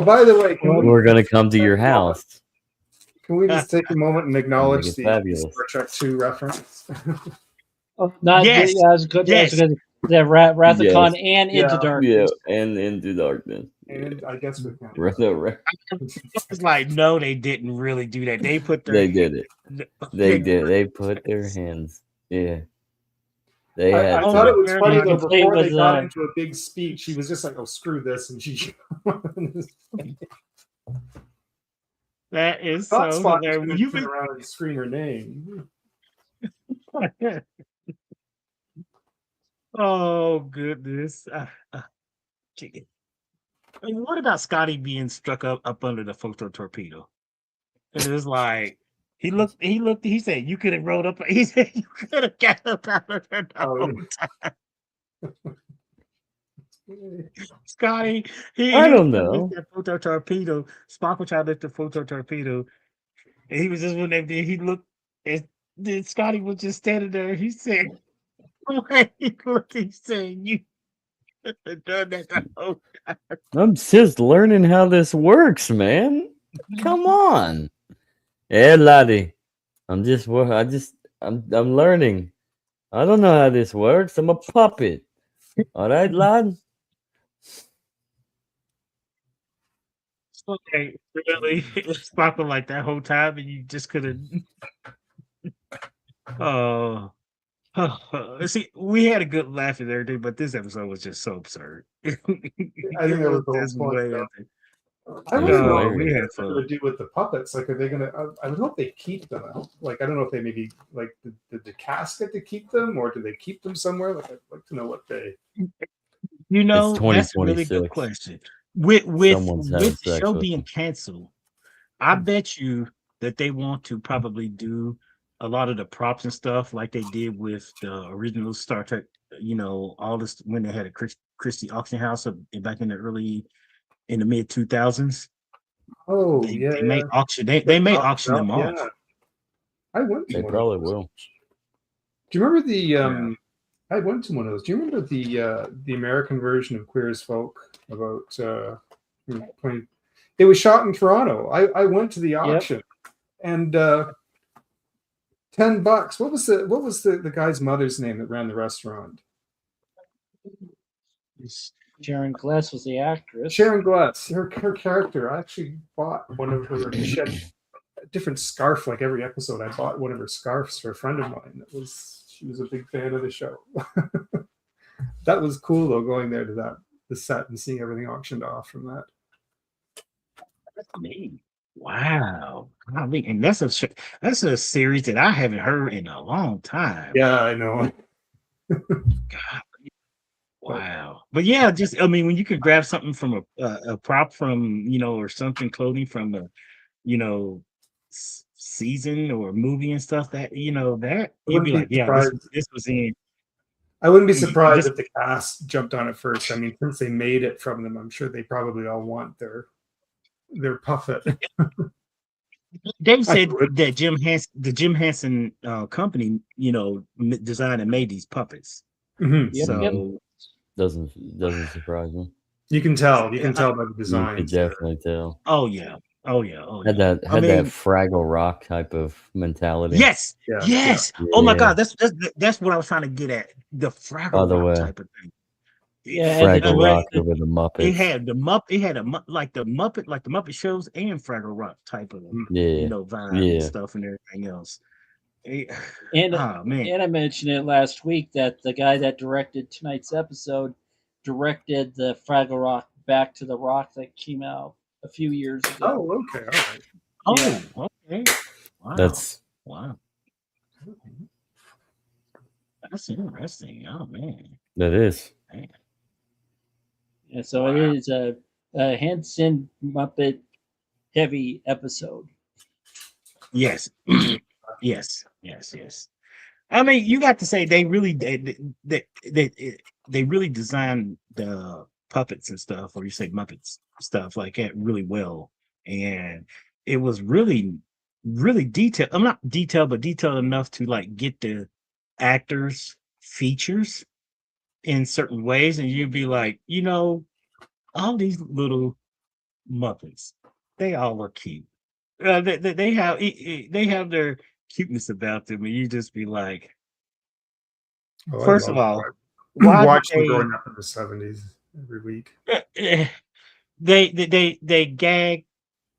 by the way, we're gonna come to your house. Can we just take a moment and acknowledge the Star Trek 2 reference? Yes. The Wrath of Khan and Into Darkness. Yeah, and Into Darkness. And I guess we can. It's like, no, they didn't really do that. They put their. They did it. They did. They put their hands. Yeah. I thought it was funny though. Before they got into a big speech, he was just like, "Oh, screw this," and she. That is so hilarious. You've been around and scream her name. Oh goodness! What about Scotty being struck up under the photo torpedo? And it was like he looked. He said, "You could have rode up." He said, "You could have got up out of there the whole time." Scotty, I don't know. That photo torpedo. Sparkle tried to lift the photo torpedo, and he was just when he looked, and then Scotty was just standing there. He said, "He said, you could have done that the whole time." I'm just learning how this works, man. Come on, hey laddie. I'm learning. I don't know how this works. I'm a puppet. All right, lad. Okay, really, Sparkle like that whole time, and you just couldn't. Oh, see, we had a good laugh and everything, but this episode was just so absurd. I think that was the whole point. I don't know hilarious. we had what they're going to do with the puppets. Like, are they going to? I would hope they keep them. Like, I don't know if they maybe like did the cast get to keep them, or do they keep them somewhere? Like, I'd like to know what they. You know, It's that's a really good 2026. question. With Someone's having the sex show with being them. canceled, I bet you that they want to probably do a lot of the props and stuff like they did with the original Star Trek. You know, all this when they had a Christie auction house back in the mid 2000s. Oh They may auction they may auction them off. Yeah, I went to They one probably of those. will. Do you remember the? I went to one of those. Do you remember the American version of Queer as Folk about? It was shot in Toronto. I went to the auction, and $10. What was the guy's mother's name that ran the restaurant? Sharon Gless was the actress. Sharon Gless. Her character. I actually bought one of her. She had a different scarf like every episode. I bought one of her scarves for a friend of mine. She was a big fan of the show. That was cool though, going there to the set and seeing everything auctioned off from that. That's amazing. Wow. I mean, and that's a series that I haven't heard in a long time. Yeah, I know. God. Wow. But yeah, just I mean, when you could grab something from a prop from, you know, or something, clothing from a, you know, season or movie and stuff, that, you know, that you'd be like, yeah, this was in. I wouldn't be surprised if the cast jumped on it first. I mean, since they made it from them, I'm sure they probably all want their puppet. Dave said that the Jim Henson company, you know, designed and made these puppets. Mm-hmm. So doesn't surprise me. You can tell. You can tell by the design. You can definitely tell. Oh yeah. Had that Fraggle Rock type of mentality. Yes. Yeah. Yes. Yeah. Oh my God, that's what I was trying to get at. The Fraggle Rock type of thing. Yeah, Fraggle Rock over the Muppets. It had the Muppet shows and Fraggle Rock type of you know, vibe and stuff and everything else. And I mentioned it last week that the guy that directed tonight's episode directed the Fraggle Rock Back to the Rock that came out a few years ago. Oh, okay, all right. Oh, yeah. Okay. Wow. That's interesting. Oh man. That is. Man. Yeah, so it is a Henson Muppet heavy episode. Yes. Yes. I mean, you got to say they really designed the puppets and stuff, or you say Muppets stuff like that really well, and it was really detailed. I'm not detailed, but detailed enough to like get the actors' features in certain ways, and you'd be like, you know, all these little Muppets, they all are cute. They have their cuteness about them, and you just be like, first of all, watch them growing up in the 70s every week. They gag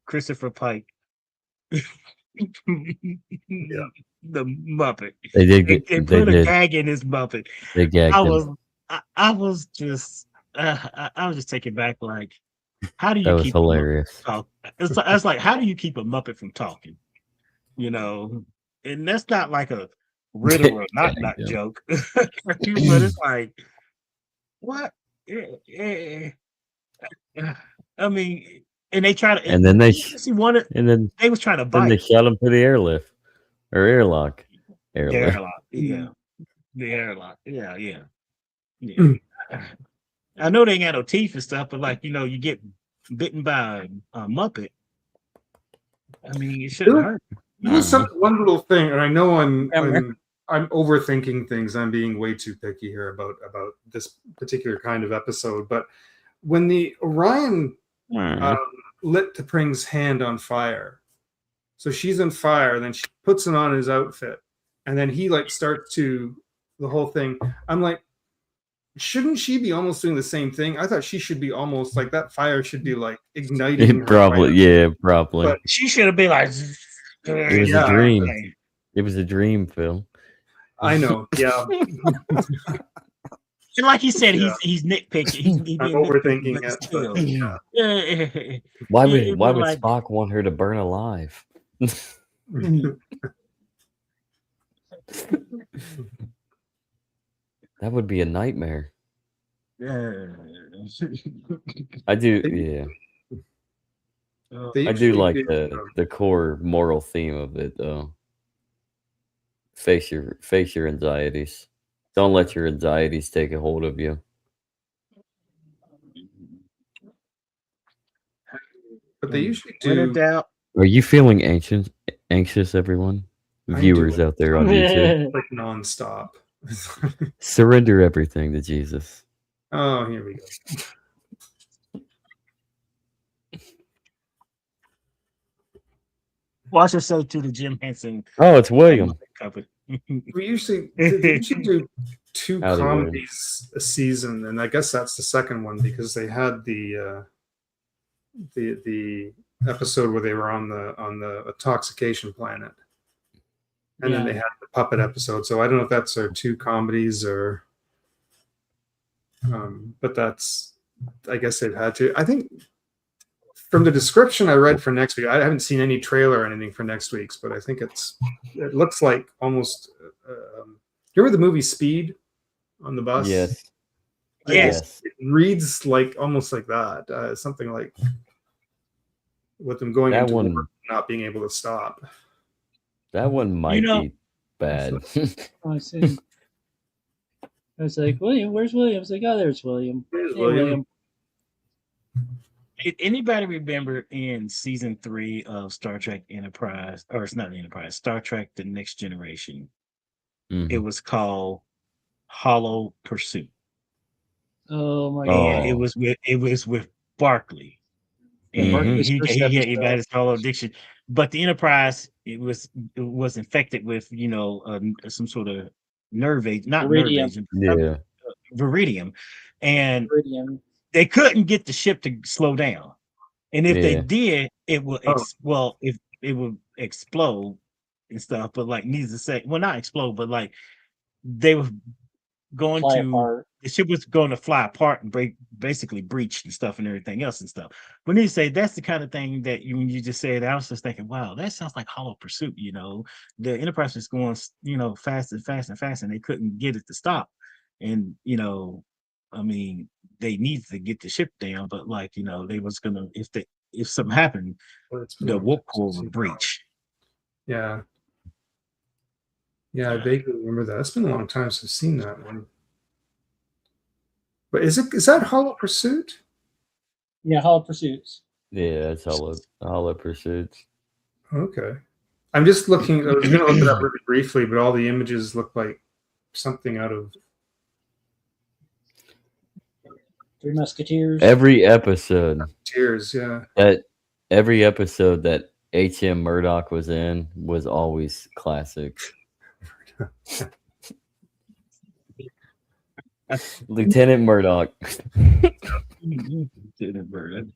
Christopher Pike. Yeah. The Muppet. They put a gag in his Muppet. They gagged him. I was just taken back. Like, how do you that was keep hilarious? It's like, how do you keep a Muppet from talking? You know, and that's not like a riddle or not joke. But it's like, what? I mean, and they try to, and then they was trying to bite. Then they shot him to the airlift or airlock. Airlock, yeah. The airlock, yeah. I know they ain't got no teeth and stuff, but like, you know, you get bitten by a Muppet. I mean, it shouldn't hurt. There's one little thing, and I know I'm overthinking things. I'm being way too picky here about this particular kind of episode. But when the Orion lit T'Pring's hand on fire, so she's on fire, then she puts it on his outfit, and then he like starts to the whole thing. I'm like, shouldn't she be almost doing the same thing? I thought she should be almost like that. Fire should be like igniting. Probably. But she should have been like. It was a dream. It was a dream, Phil. I know. Yeah. And like he said, he's nitpicking. He's I'm being overthinking but it. still. Why would Spock want her to burn alive? That would be a nightmare. I do, yeah. I do like the core moral theme of it, though. Face your anxieties. Don't let your anxieties take a hold of you. But they usually do. Are you feeling anxious, everyone? Viewers out there on YouTube, like nonstop. Surrender everything to Jesus. Oh, here we go. Well, I should say to the Jim Henson. Oh, it's William. We usually do 2 comedies a season, and I guess that's the second one because they had the episode where they were on the intoxication planet, and then they had the puppet episode. So I don't know if that's their 2 comedies or, but that's, I guess they've had to. I think from the description I read for next week, I haven't seen any trailer or anything for next week's, but I think it looks like almost. You remember the movie Speed on the bus? Yes. Yes. It reads like almost like that. Something like with them going into work, not being able to stop. That one might be bad. I see. I was like, William, where's William? I was like, oh, there's William. There's William. Did anybody remember in season 3 of Star Trek Enterprise, or it's not Enterprise, Star Trek: The Next Generation? It was called Hollow Pursuit. Oh my god! It was with Barkley, and he had his hollow addiction. But the Enterprise, it was infected with some sort of nerve agent, not Viridium. nerve agent, Viridium, and they couldn't get the ship to slow down. And if they did, it would it would explode and stuff. But like, needs to say, well, not explode, but like they were going the ship was going to fly apart and basically breach and stuff and everything else and stuff. But you say that's the kind of thing that when you just said, I was just thinking, wow, that sounds like Hollow Pursuit. The Enterprise was going, fast and fast and fast, and they couldn't get it to stop. And I mean, they needed to get the ship down, but like they was gonna if something happened, the warp core would breach. Yeah. Yeah, I vaguely remember that. It's been a long time since I've seen that one. But is that Hollow Pursuit? Yeah, Hollow Pursuits. Yeah, it's Hollow Pursuits. Okay. I'm just looking. I was going to look it up really briefly, but all the images look like something out of Three Musketeers. Every episode. Musketeers, yeah. Every episode that H.M. Murdoch was in was always classic. Lieutenant Murdoch. Lieutenant Murdoch.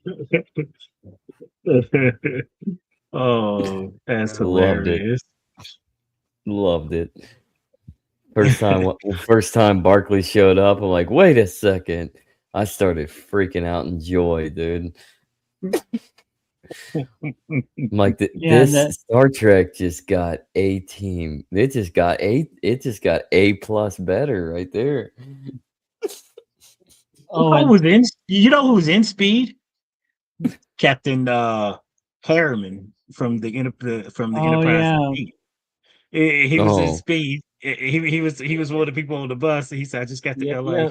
Oh, that's hilarious. Loved it. First time Barkley showed up, I'm like, wait a second. I started freaking out in joy, dude. I'm like, this Star Trek just got A team. It just got A plus better right there. Who was in? Who was in Speed? Captain Harriman from the Enterprise. Yeah. He was in Speed. He was one of the people on the bus. He said, "I just got to LA."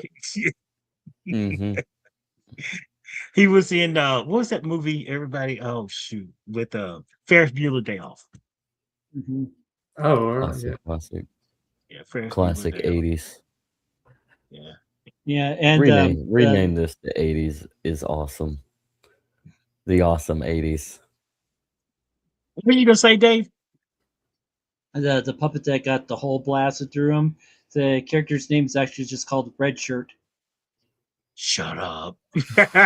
Mm-hmm. He was in what was that movie? Everybody, with Ferris Bueller Day Off. Mm-hmm. Oh, classic. Yeah, Ferris classic '80s. Yeah. Yeah, and rename this the '80s is awesome. The awesome '80s. What are you gonna say, Dave? The puppet that got the hole blasted through him. The character's name is actually just called Red Shirt. Shut up. It's right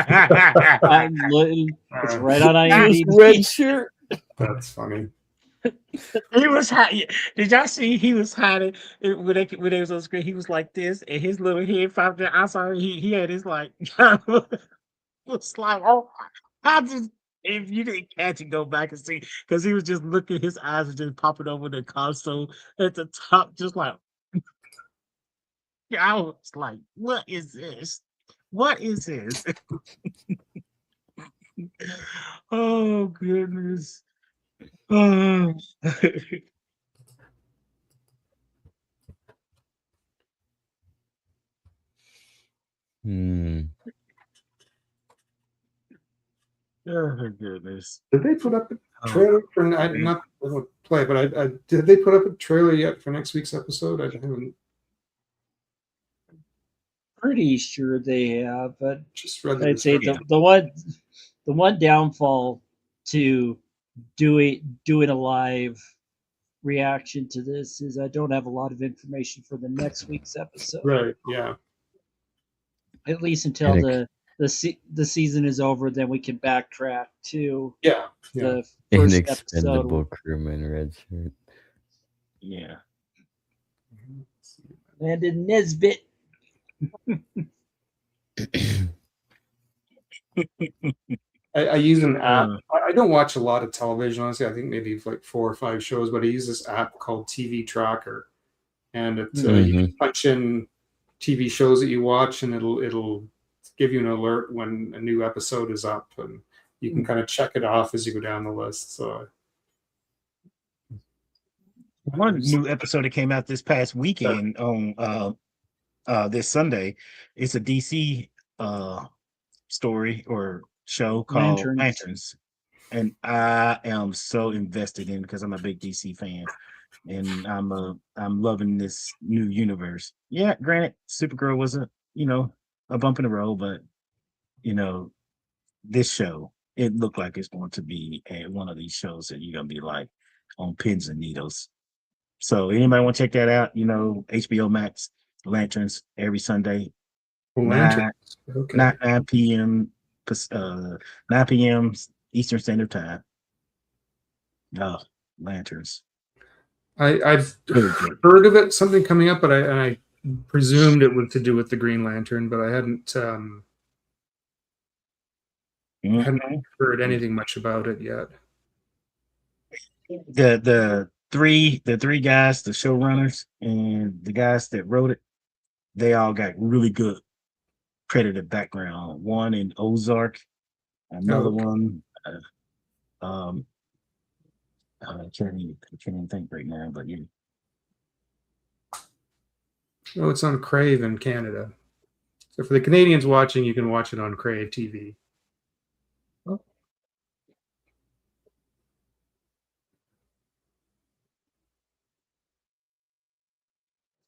on IMDb. Red Shirt. That's funny. He was hiding. Did y'all see he was hiding when they was on screen? He was like this, and his little head popped out. I'm sorry, he had his like was like, oh, I just if you didn't catch it, go back and see because he was just looking. His eyes were just popping over the console at the top, just like I was like, what is this? What is this? Oh goodness. Oh. Hmm. Oh goodness. Did they put up a trailer for not play, but I did they put up a trailer yet for next week's episode? I haven't Pretty sure they have, but just read the I'd say description. the one downfall to doing a live reaction to this is I don't have a lot of information for the next week's episode. Right. Yeah. At least until the season is over, then we can backtrack to the first Inexpendable episode. crewman red shirt. Yeah. Landon Nesbitt. I use an app. I don't watch a lot of television, honestly. I think maybe like 4 or 5 shows, but I use this app called TV Tracker, and it you can punch in TV shows that you watch, and it'll give you an alert when a new episode is up, and you can kind of check it off as you go down the list. So one new episode that came out this past weekend on this Sunday, it's a DC story or show called Lanterns. And I am so invested in because I'm a big DC fan, and I'm loving this new universe. Yeah, granted, Supergirl was a bump in the road, but this show, it looked like it's going to be one of these shows that you're gonna be like on pins and needles. So anybody want to check that out? HBO Max, Lanterns, every Sunday, 9 p.m. 9 p.m. Eastern Standard Time. Oh, Lanterns. I've heard of it, something coming up, but I presumed it was to do with the Green Lantern, but I hadn't heard anything much about it yet. The three guys, the showrunners and the guys that wrote it, they all got really good credited background. One in Ozark, another one. I can't even think right now, but yeah. Oh, it's on Crave in Canada. So for the Canadians watching, you can watch it on Crave TV. Oh.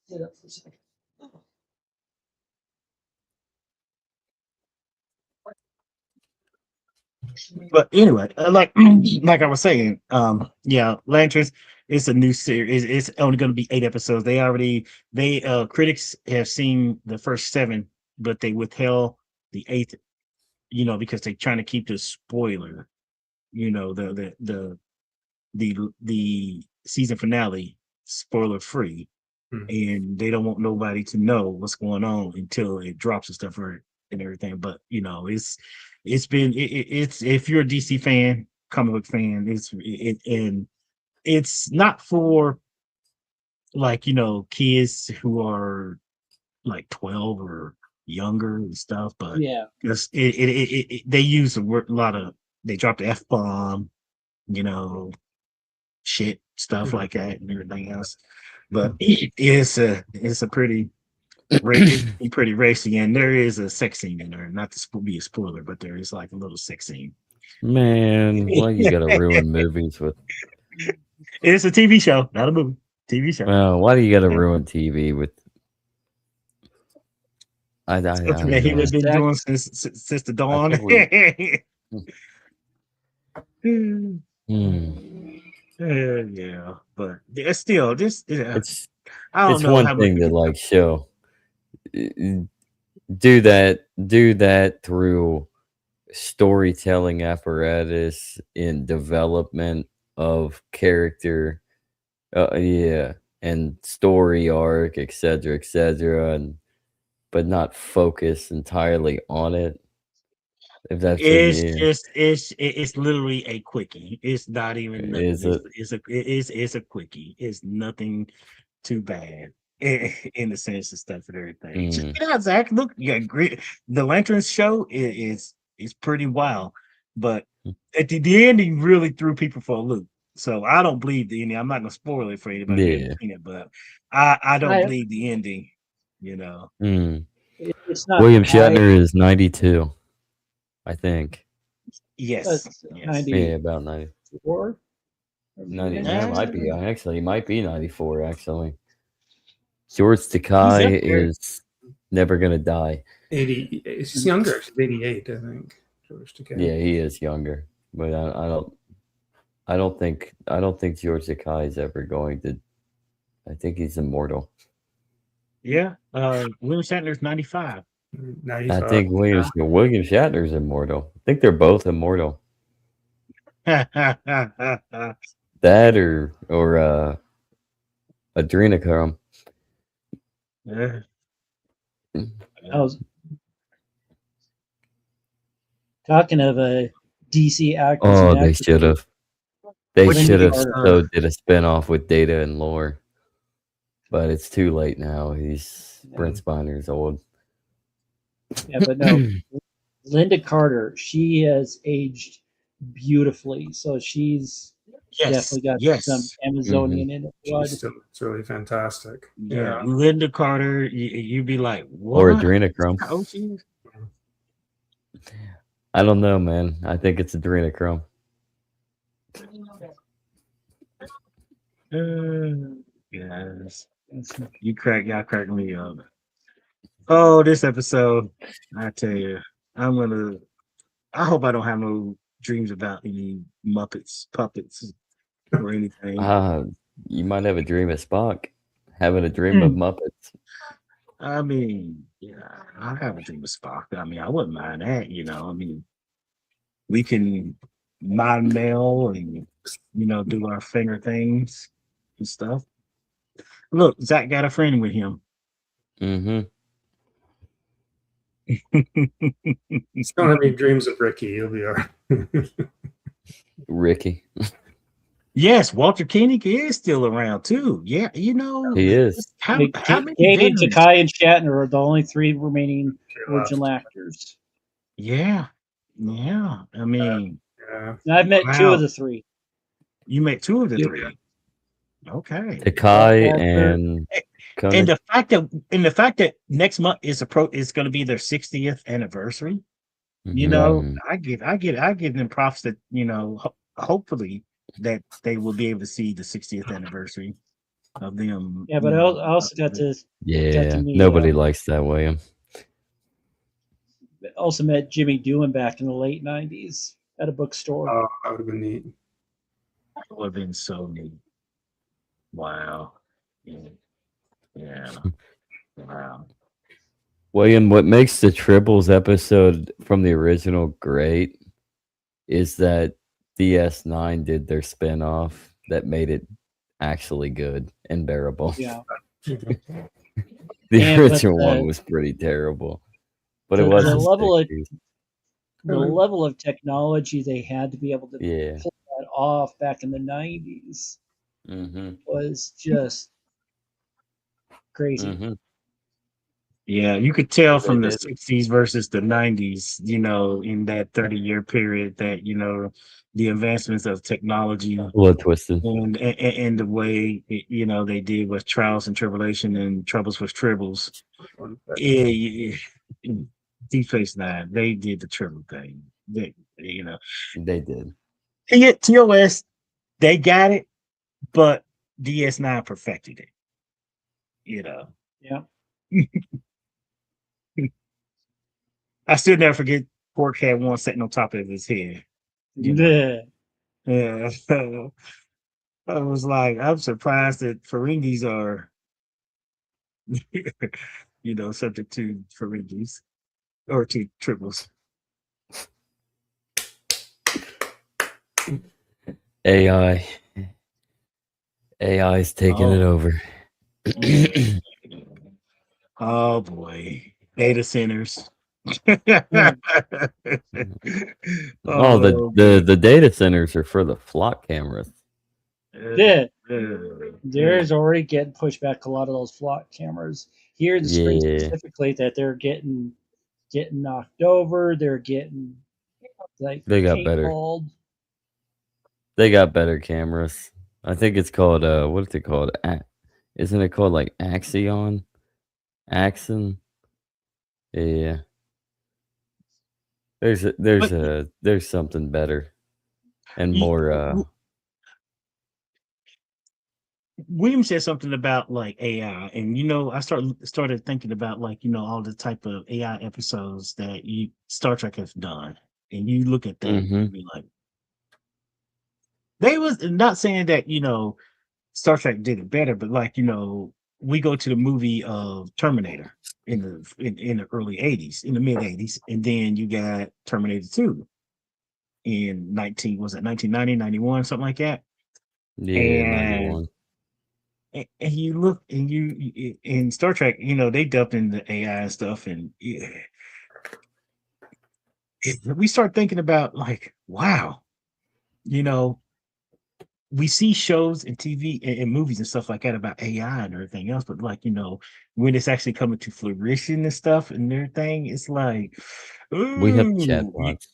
Sit up for a second. But anyway, like I was saying, Lanterns. It's a new series. It's only going to be 8 episodes. Critics have seen the first 7, but they withheld the 8th, because they're trying to keep the spoiler, the season finale spoiler free, and they don't want nobody to know what's going on until it drops and stuff and everything. But it's if you're a DC fan, comic book fan, and it's not for like kids who are like 12 or younger and stuff, but because they use the word a lot of, they drop the F-bomb, shit stuff like that and everything else. But it's a pretty racy, and there is a sex scene in there. Not to be a spoiler, but there is like a little sex scene. Man, why you gotta ruin movies with? It's a TV show, not a movie. TV show. Well, why do you gotta ruin TV with? He has been doing since the dawn. Yeah, but it's still just. It's one thing to like show. Do that through storytelling apparatus in development of character, and story arc, etc., and but not focus entirely on it. If that's It's literally a quickie. It's not even nothing. It's a quickie. It's nothing too bad in the sense of stuff and everything. Just get out, Zach. Look, you got great. The Lanterns show is pretty wild, but at the ending really threw people for a loop. So I don't believe the ending. I'm not gonna spoil it for anybody who hasn't seen it, but I don't believe the ending. You know, it's not. William Shatner is 92, I think. Yes. 90. Yeah, about 94. 99 might be. Actually, he might be 94. Actually, George Takei is never gonna die. 80. He's younger. He's 88, I think. George Takei. Yeah, he is younger, but I don't think George Takei is ever going to. I think he's immortal. Yeah, William Shatner's 95. 95. I think William Shatner's immortal. I think they're both immortal. That or adrenochrome. Yeah. Talking of a DC actors. Oh, they should have. They should have did a spinoff with Data and Lore, but it's too late now. Brent Spiner's old. Yeah, but no, Linda Carter. She has aged beautifully, so she's definitely got some Amazonian in it. It's really fantastic. Yeah, Linda Carter. You'd be like, what? Or adrenochrome. I don't know, man. I think it's adrenochrome. Yes, y'all crack me up. Oh, this episode, I tell you, I hope I don't have no dreams about any Muppets, puppets, or anything. You might have a dream of Spock, having a dream of Muppets. I mean, yeah, I have a dream of Spock. I mean, I wouldn't mind that, you know. I mean, we can mind mail and, you know, do our finger things and stuff. Look, Zach got a friend with him. Don't have any dreams of Ricky. You'll be all right. Ricky. Yes, Walter Koenig is still around too. Yeah, you know, he is. How many Takei, and Shatner are the only three remaining original actors. Yeah. I mean, I've met two of the three. You met two of the three. Okay. Takei and the fact that next month is going to be their 60th anniversary. You know, I give them props that, you know, hopefully that they will be able to see the 60th anniversary of them. Yeah, but I also got to meet, nobody likes that, William. Also met Jimmy Doohan back in the late 90s at a bookstore. Oh, that would have been neat. That would have been so neat. Wow. Yeah. Wow. William, what makes the Tribbles episode from the original great is that DS9 did their spinoff that made it actually good and bearable. Yeah. The original one was pretty terrible. But it was the level of technology they had to be able to pull that off back in the 90s was just crazy. Yeah, you could tell from the 60s versus the 90s, you know, in that 30-year period that, you know, the advancements of technology twisted and the way, you know, they did with trials and tribulation and troubles with tribbles. Deep Space Nine, they did the triple thing. They did. And yet TOS, they got it, but DS9 perfected it. You know. Yeah. I still never forget Quark had one sitting on top of his head. You know? Yeah. I was like, I'm surprised that Ferengis are, you know, subject to Ferengis or to triples. AI is taking it over. Oh boy, data centers. The data centers are for the flock cameras. Yeah. There's already getting pushed back a lot of those flock cameras here in the spring specifically that they're getting knocked over. They're getting like they got better. They got better cameras. I think it's called what's it called? Isn't it called like Axon? Yeah. There's something better and more William said something about like AI, and I started thinking about like all the type of AI episodes that Star Trek has done, and you look at that and be like, they was not saying that Star Trek did it better, but like we go to the movie of Terminator in the early '80s, in the mid '80s, and then you got Terminator 2 in 1990, 91, something like that. Yeah, and 91. And you look, and you in Star Trek, they dumped in the AI and stuff, and we start thinking about like, wow, we see shows and TV and movies and stuff like that about AI and everything else, but like when it's actually coming to fruition and stuff and everything, it's like, we have chatbots.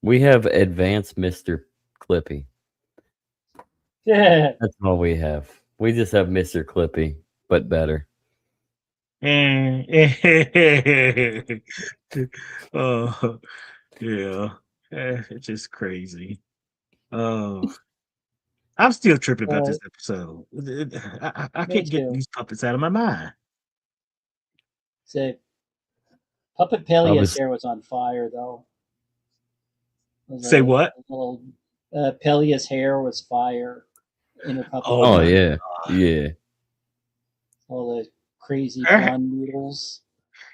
We have advanced Mr. Clippy. Yeah, that's all we have. We just have Mr. Clippy, but better. Oh, yeah, it's just crazy. Oh, I'm still tripping about this episode. I can't get these puppets out of my mind. Say, Puppet Pelea's hair was on fire, though. Say what? Pelea's hair was fire in her puppet. Oh yeah, yeah. All the crazy blonde noodles.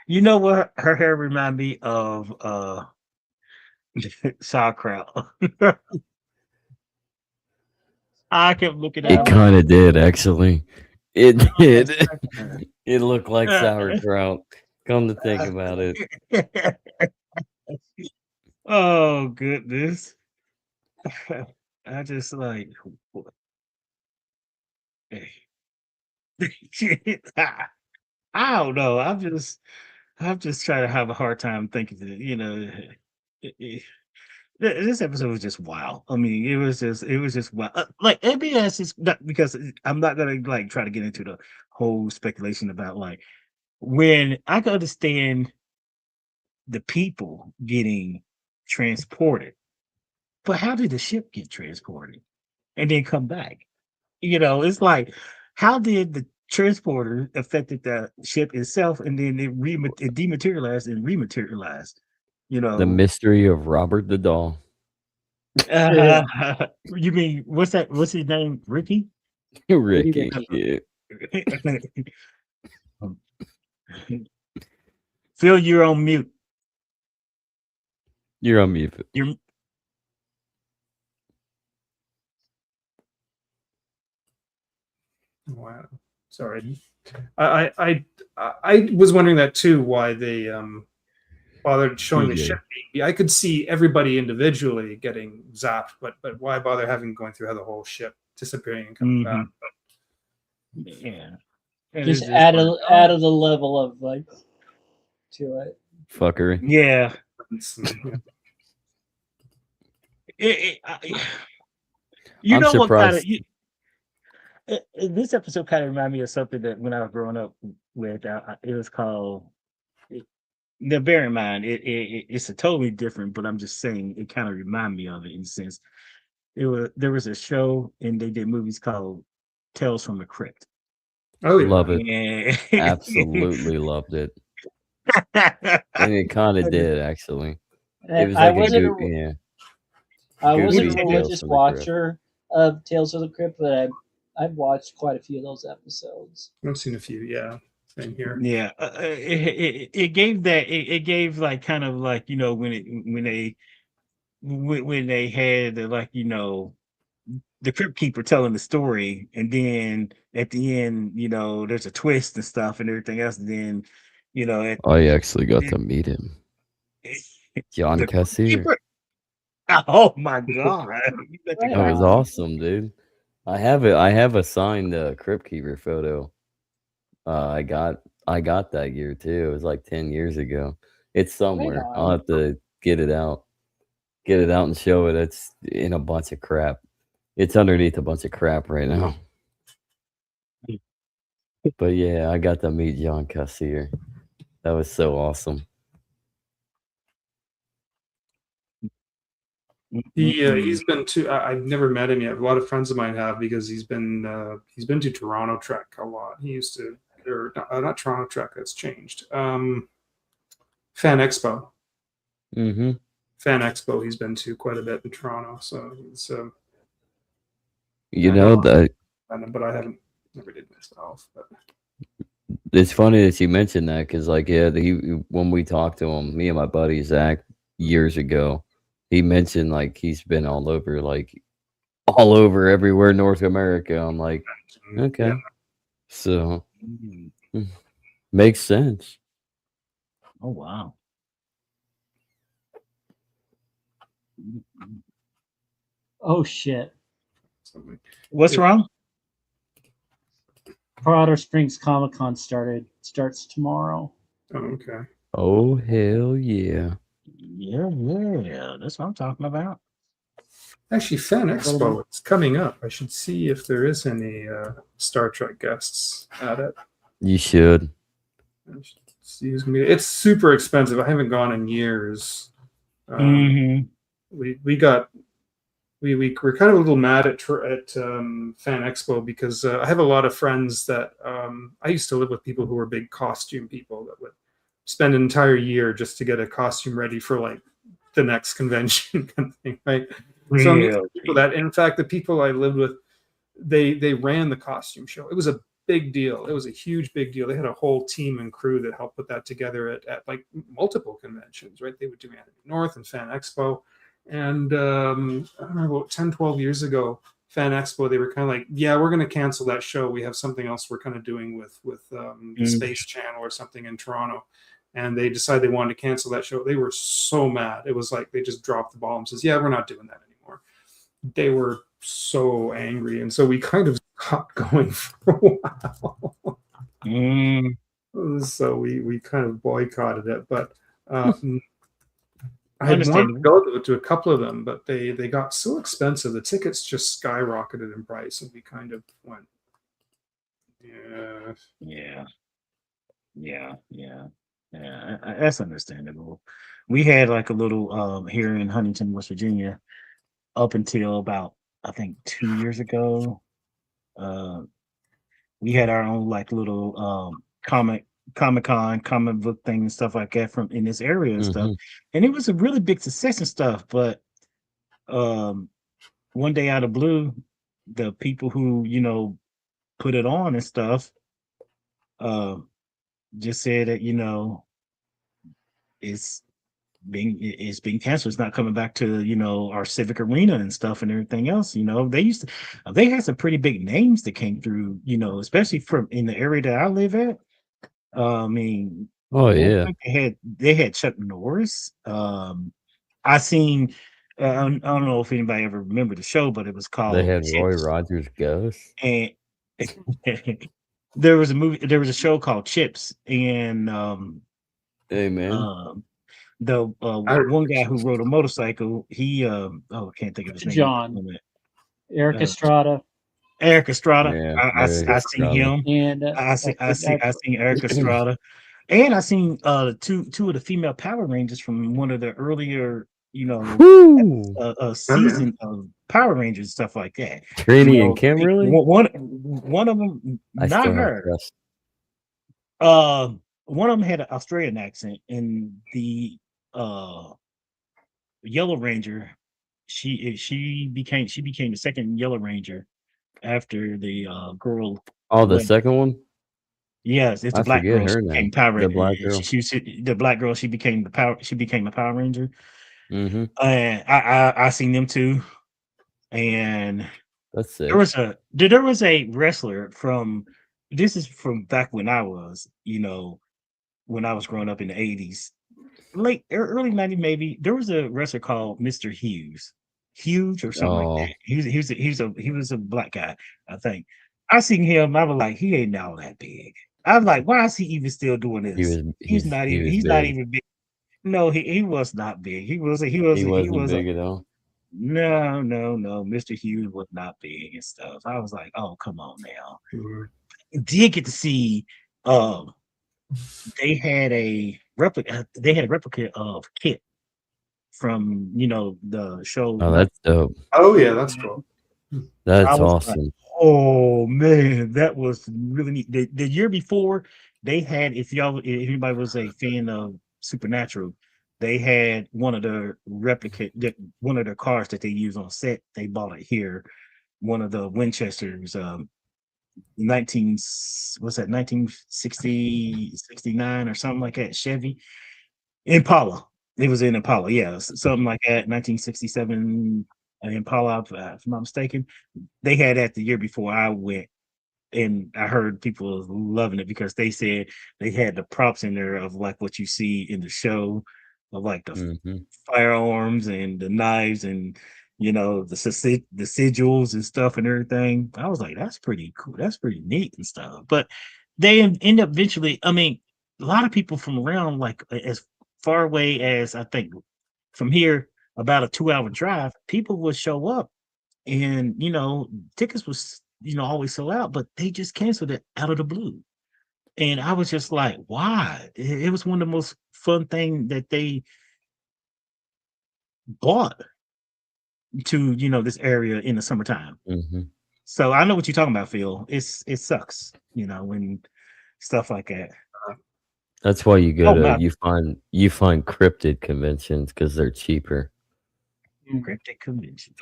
You know what? Her hair remind me of sauerkraut. I kept looking at it. It kind of did, actually. It did. It looked like sauerkraut. Come to think about it. Oh goodness. I just like I don't know. I'm just trying to have a hard time thinking that, this episode was just wild. I mean, it was just wild. Like ABS is not, because I'm not gonna like try to get into the whole speculation about like when I can understand the people getting transported, but how did the ship get transported and then come back? It's like, how did the transporter affected the ship itself, and then it dematerialized and rematerialized? The mystery of Robert the Doll. You mean what's his name? Ricky? Ricky. Yeah. Phil, you're on mute. You're on mute. Wow. Sorry. I was wondering that too, why they bothered showing the ship. I could see everybody individually getting zapped, but why bother going through the whole ship disappearing and coming back? Yeah. Just add of the level of like to it. Fuckery. Yeah. You know what kind of this episode kind of reminded me of something that when I was growing up with, it was called. Now, bear in mind, it's a totally different, but I'm just saying it kind of reminded me of it in a sense. There was a show and they did movies called Tales from the Crypt. Oh, yeah. Love it. Absolutely loved it. And it kind of did, actually. It was like I wasn't a religious watcher of Tales of the Crypt, but I've watched quite a few of those episodes. I've seen a few, yeah. Same here. Yeah, it gave that. It gave like kind of like when when they had like the crypt keeper telling the story, and then at the end, there's a twist and stuff and everything else. And then, I actually got to meet him, John the crypt Cassier. keeper. Oh my god, That was awesome, dude. I have a signed crypt keeper photo. I got that year too. It was like 10 years ago. It's somewhere. I'll have to get it out and show it. It's in a bunch of crap. It's underneath a bunch of crap right now. But yeah, I got to meet John Cassier. That was so awesome. He's been to. I've never met him yet. A lot of friends of mine have, because he's been to Toronto Trek a lot. He used to, or not Toronto Trek. That's changed. Fan Expo. Mm-hmm. Fan Expo. He's been to quite a bit in Toronto. So he's. But I haven't. Never did myself. But it's funny that you mentioned that, because when we talked to him, me and my buddy Zach years ago, he mentioned like he's been all over everywhere North America. I'm like, okay, yeah. So makes sense. Oh wow. Oh shit. What's wrong? Colorado Springs Comic-Con starts tomorrow. Oh, okay. Oh hell yeah. Yeah. That's what I'm talking about. Actually, Fan Expo is coming up. I should see if there is any Star Trek guests at it. You should. See who's gonna be. It's super expensive. I haven't gone in years. We're kind of a little mad at Fan Expo, because I have a lot of friends that I used to live with, people who were big costume people that would spend an entire year just to get a costume ready for like the next convention kind of thing, right? So I'm used to people that, in fact, the people I lived with, they ran the costume show. It was a big deal. It was a huge big deal. They had a whole team and crew that helped put that together at like multiple conventions, right? They would do Anime North and Fan Expo. And I don't remember, about 10, 12 years ago, Fan Expo, they were kind of like, yeah, we're going to cancel that show. We have something else we're kind of doing with Space Channel or something in Toronto. And they decided they wanted to cancel that show. They were so mad. It was like they just dropped the ball and says, yeah, we're not doing that anymore. They were so angry. And so we kind of stopped going for a while. So we kind of boycotted it. But I had wanted to go to a couple of them, but they got so expensive. The tickets just skyrocketed in price, and we kind of went, yeah. That's understandable. We had like a little here in Huntington, West Virginia, up until about, I think, 2 years ago. We had our own like little Comic-Con, comic book thing and stuff like that from in this area and stuff. And it was a really big success and stuff. But one day out of blue, the people who, put it on and stuff just said that, it's being canceled. It's not coming back to, our civic arena and stuff and everything else. They had some pretty big names that came through, especially from in the area that I live at. I mean, they had Chuck Norris. I seen. I don't know if anybody ever remember the show, but it was called. They had Roy Rogers Ghost, and there was a movie. There was a show called Chips, and man. The one guy who rode a motorcycle, he I can't think of his name. Eric Estrada. Eric Estrada. Yeah, I seen him, and I seen Eric Estrada, and I seen two of the female Power Rangers from one of the earlier season of Power Rangers, stuff like that. Trini and Kimberly. One of them, not her. One of them had an Australian accent, and the Yellow Ranger, she became the second Yellow Ranger after the girl. Oh, the second one. Yes, it's the black girl. She became Power Ranger. The black girl. She became the Power. She became a Power Ranger. Mm-hmm. And I seen them too. And That's sick. there was a wrestler from, this is from back when I was, when I was growing up in the 80s, early 90s maybe. There was a wrestler called Mr. Huge or something like that. He was a black guy, I think. I seen him, I was like, he ain't all that big. I was like, why is he even still doing this? He's not even big. No, he was not big. He wasn't big at all. No. Mr. Hughes was not big and stuff. I was like, oh, come on now. Mm-hmm. Did get to see they had a replica of Kit from the show. Oh, that's dope. Oh yeah, that's cool. That's awesome. Like, oh man, that was really neat. The year before, they had, if anybody was a fan of Supernatural, they had one of their cars that they use on set. They bought it here. One of the Winchesters, 1960, 69 or something like that, Chevy Impala. It was in Impala, yeah, something like that, 1967 Impala, if I'm not mistaken. They had that the year before I went, and I heard people loving it because they said they had the props in there of like what you see in the show, of like the firearms and the knives and the sigils and stuff and everything. I was like, that's pretty cool. That's pretty neat and stuff. But they end up eventually. I mean, a lot of people from around, like as far away as, I think, from here, about a 2-hour drive, people would show up, and tickets was always sold out, but they just canceled it out of the blue. And I was just like, why? It was one of the most fun thing that they bought to this area in the summertime. Mm-hmm. So I know what you're talking about, Phil. It sucks, when stuff like that. That's why you go to you find cryptid conventions, because they're cheaper. Cryptid conventions.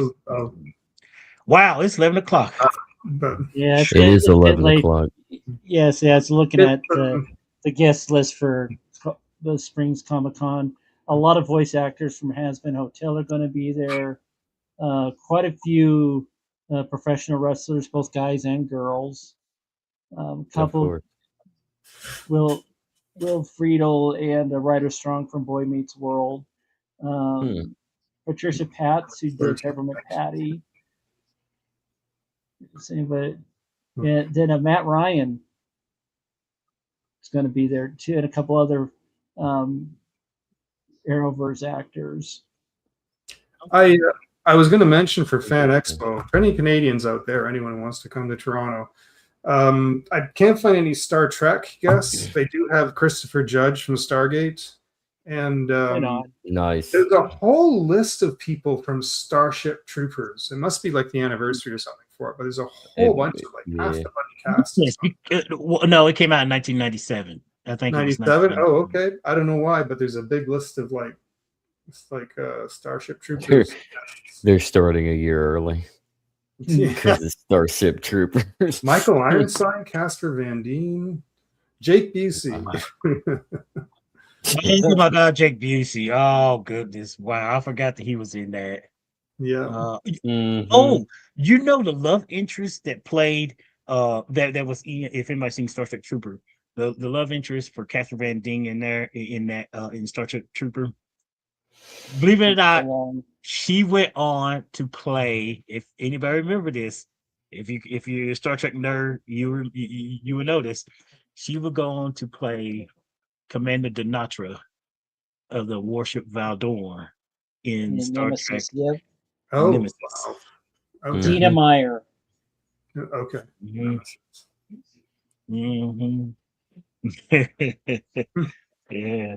Wow, it's 11 o'clock. Yeah, it is 11 o'clock. Yes, yeah. It's looking at the guest list for the Springs Comic Con. A lot of voice actors from Hazbin Hotel are going to be there. Quite a few professional wrestlers, both guys and girls. Couple Will Friedle and Ryder Strong from Boy Meets World. Patricia Patz, who did Peppermint Patty. But then Matt Ryan is going to be there too, and a couple other Arrowverse actors. I was going to mention for Fan Expo, for any Canadians out there, anyone who wants to come to Toronto, I can't find any Star Trek guests. They do have Christopher Judge from Stargate, and nice. There's a whole list of people from Starship Troopers. It must be like the anniversary or something for it, but there's a whole bunch of half the cast. No, it came out in 1997. I think 97. Oh, okay. I don't know why, but there's a big list of Starship Troopers. They're starting a year early. Because it's Starship Troopers. Michael Ironside, Casper Van Dien, Jake Busey. Oh my God, Jake Busey. Oh goodness. Wow, I forgot that he was in that. Yeah. Oh, the love interest that played that was in, if anybody's seen Starship Trooper, the love interest for Casper Van Dien in Starship Trooper. Believe it or not, she went on to play. If anybody remember this, if you're a Star Trek nerd, you will know this. She would go on to play Commander Denatra of the warship Valdorn in Star Trek. Yep. Oh, Nemesis. wow. Okay. Dina Meyer. Okay. Yeah.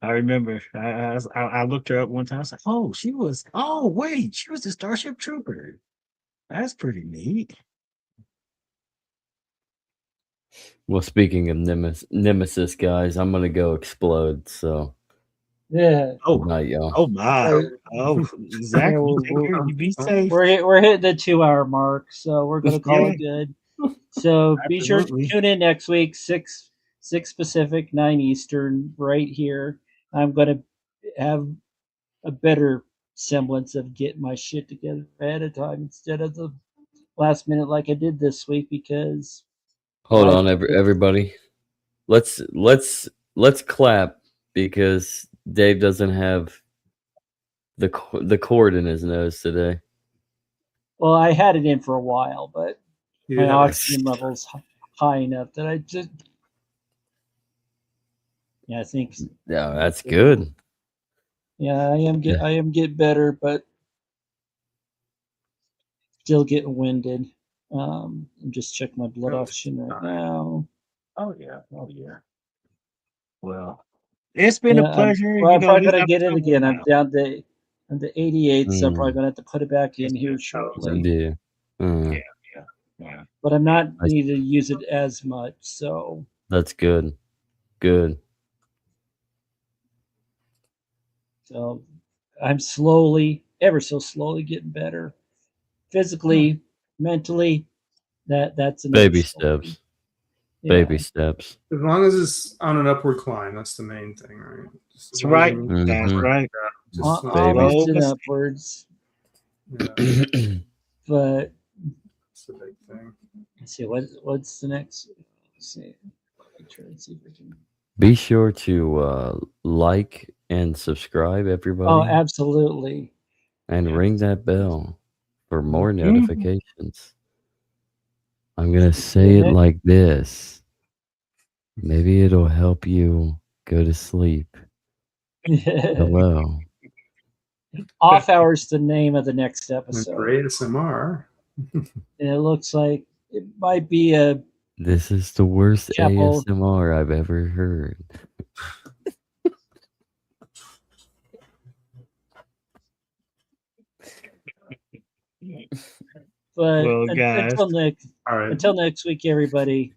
I remember. I looked her up one time. I was like, "Oh, she was. Oh, wait, she was the Starship Trooper. That's pretty neat." Well, speaking of Nemesis, guys, I'm gonna go explode. So, yeah. Oh, good night, y'all. Oh my. Oh, Zach, you be safe. We're hitting the 2-hour mark, so we're gonna call it good. So be sure to tune in next week, 6 Pacific, 9 Eastern, right here. I'm going to have a better semblance of getting my shit together ahead of time instead of the last minute like I did this week because. Hold on, everybody. Let's clap because Dave doesn't have the cord in his nose today. Well, I had it in for a while, but my oxygen level's high enough that I just. Yeah, I think. Yeah, that's good. Yeah, I am getting better, but still getting winded. I'm just checking my blood oxygen right now. Oh yeah. Well, it's been a pleasure. I'm probably gonna get it again. I'm down to 88, so I'm probably gonna have to put it back in here shortly. Yeah. But I'm not needing to use it as much, so that's good. Good. So I'm slowly, ever so slowly getting better. Physically, mentally, that's baby steps. Yeah. Baby steps. As long as it's on an upward climn, that's the main thing, right? That's right. That's right. Onwards and upwards. Yeah. But that's the big thing. Let's see what's the next. Let's see. Try and see if we can. Be sure to like and subscribe, everybody. Oh, absolutely. And ring that bell for more notifications. I'm going to say it like this. Maybe it'll help you go to sleep. Hello. Off Hours, the name of the next episode. Great ASMR. And it looks like it might be a. This is the worst ASMR I've ever heard. But guys, until next week, everybody,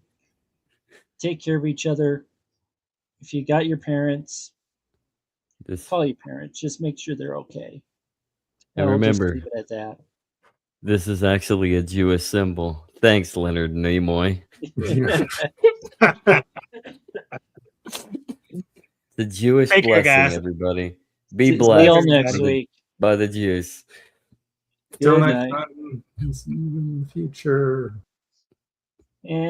take care of each other. If you got your parents, call your parents. Just make sure they're okay. And remember, leave it at that. This is actually a Jewish symbol. Thanks, Leonard Nimoy. The Jewish blessing, everybody. Be blessed. See you all next week. By the Jews. Till next time. See you in the future. And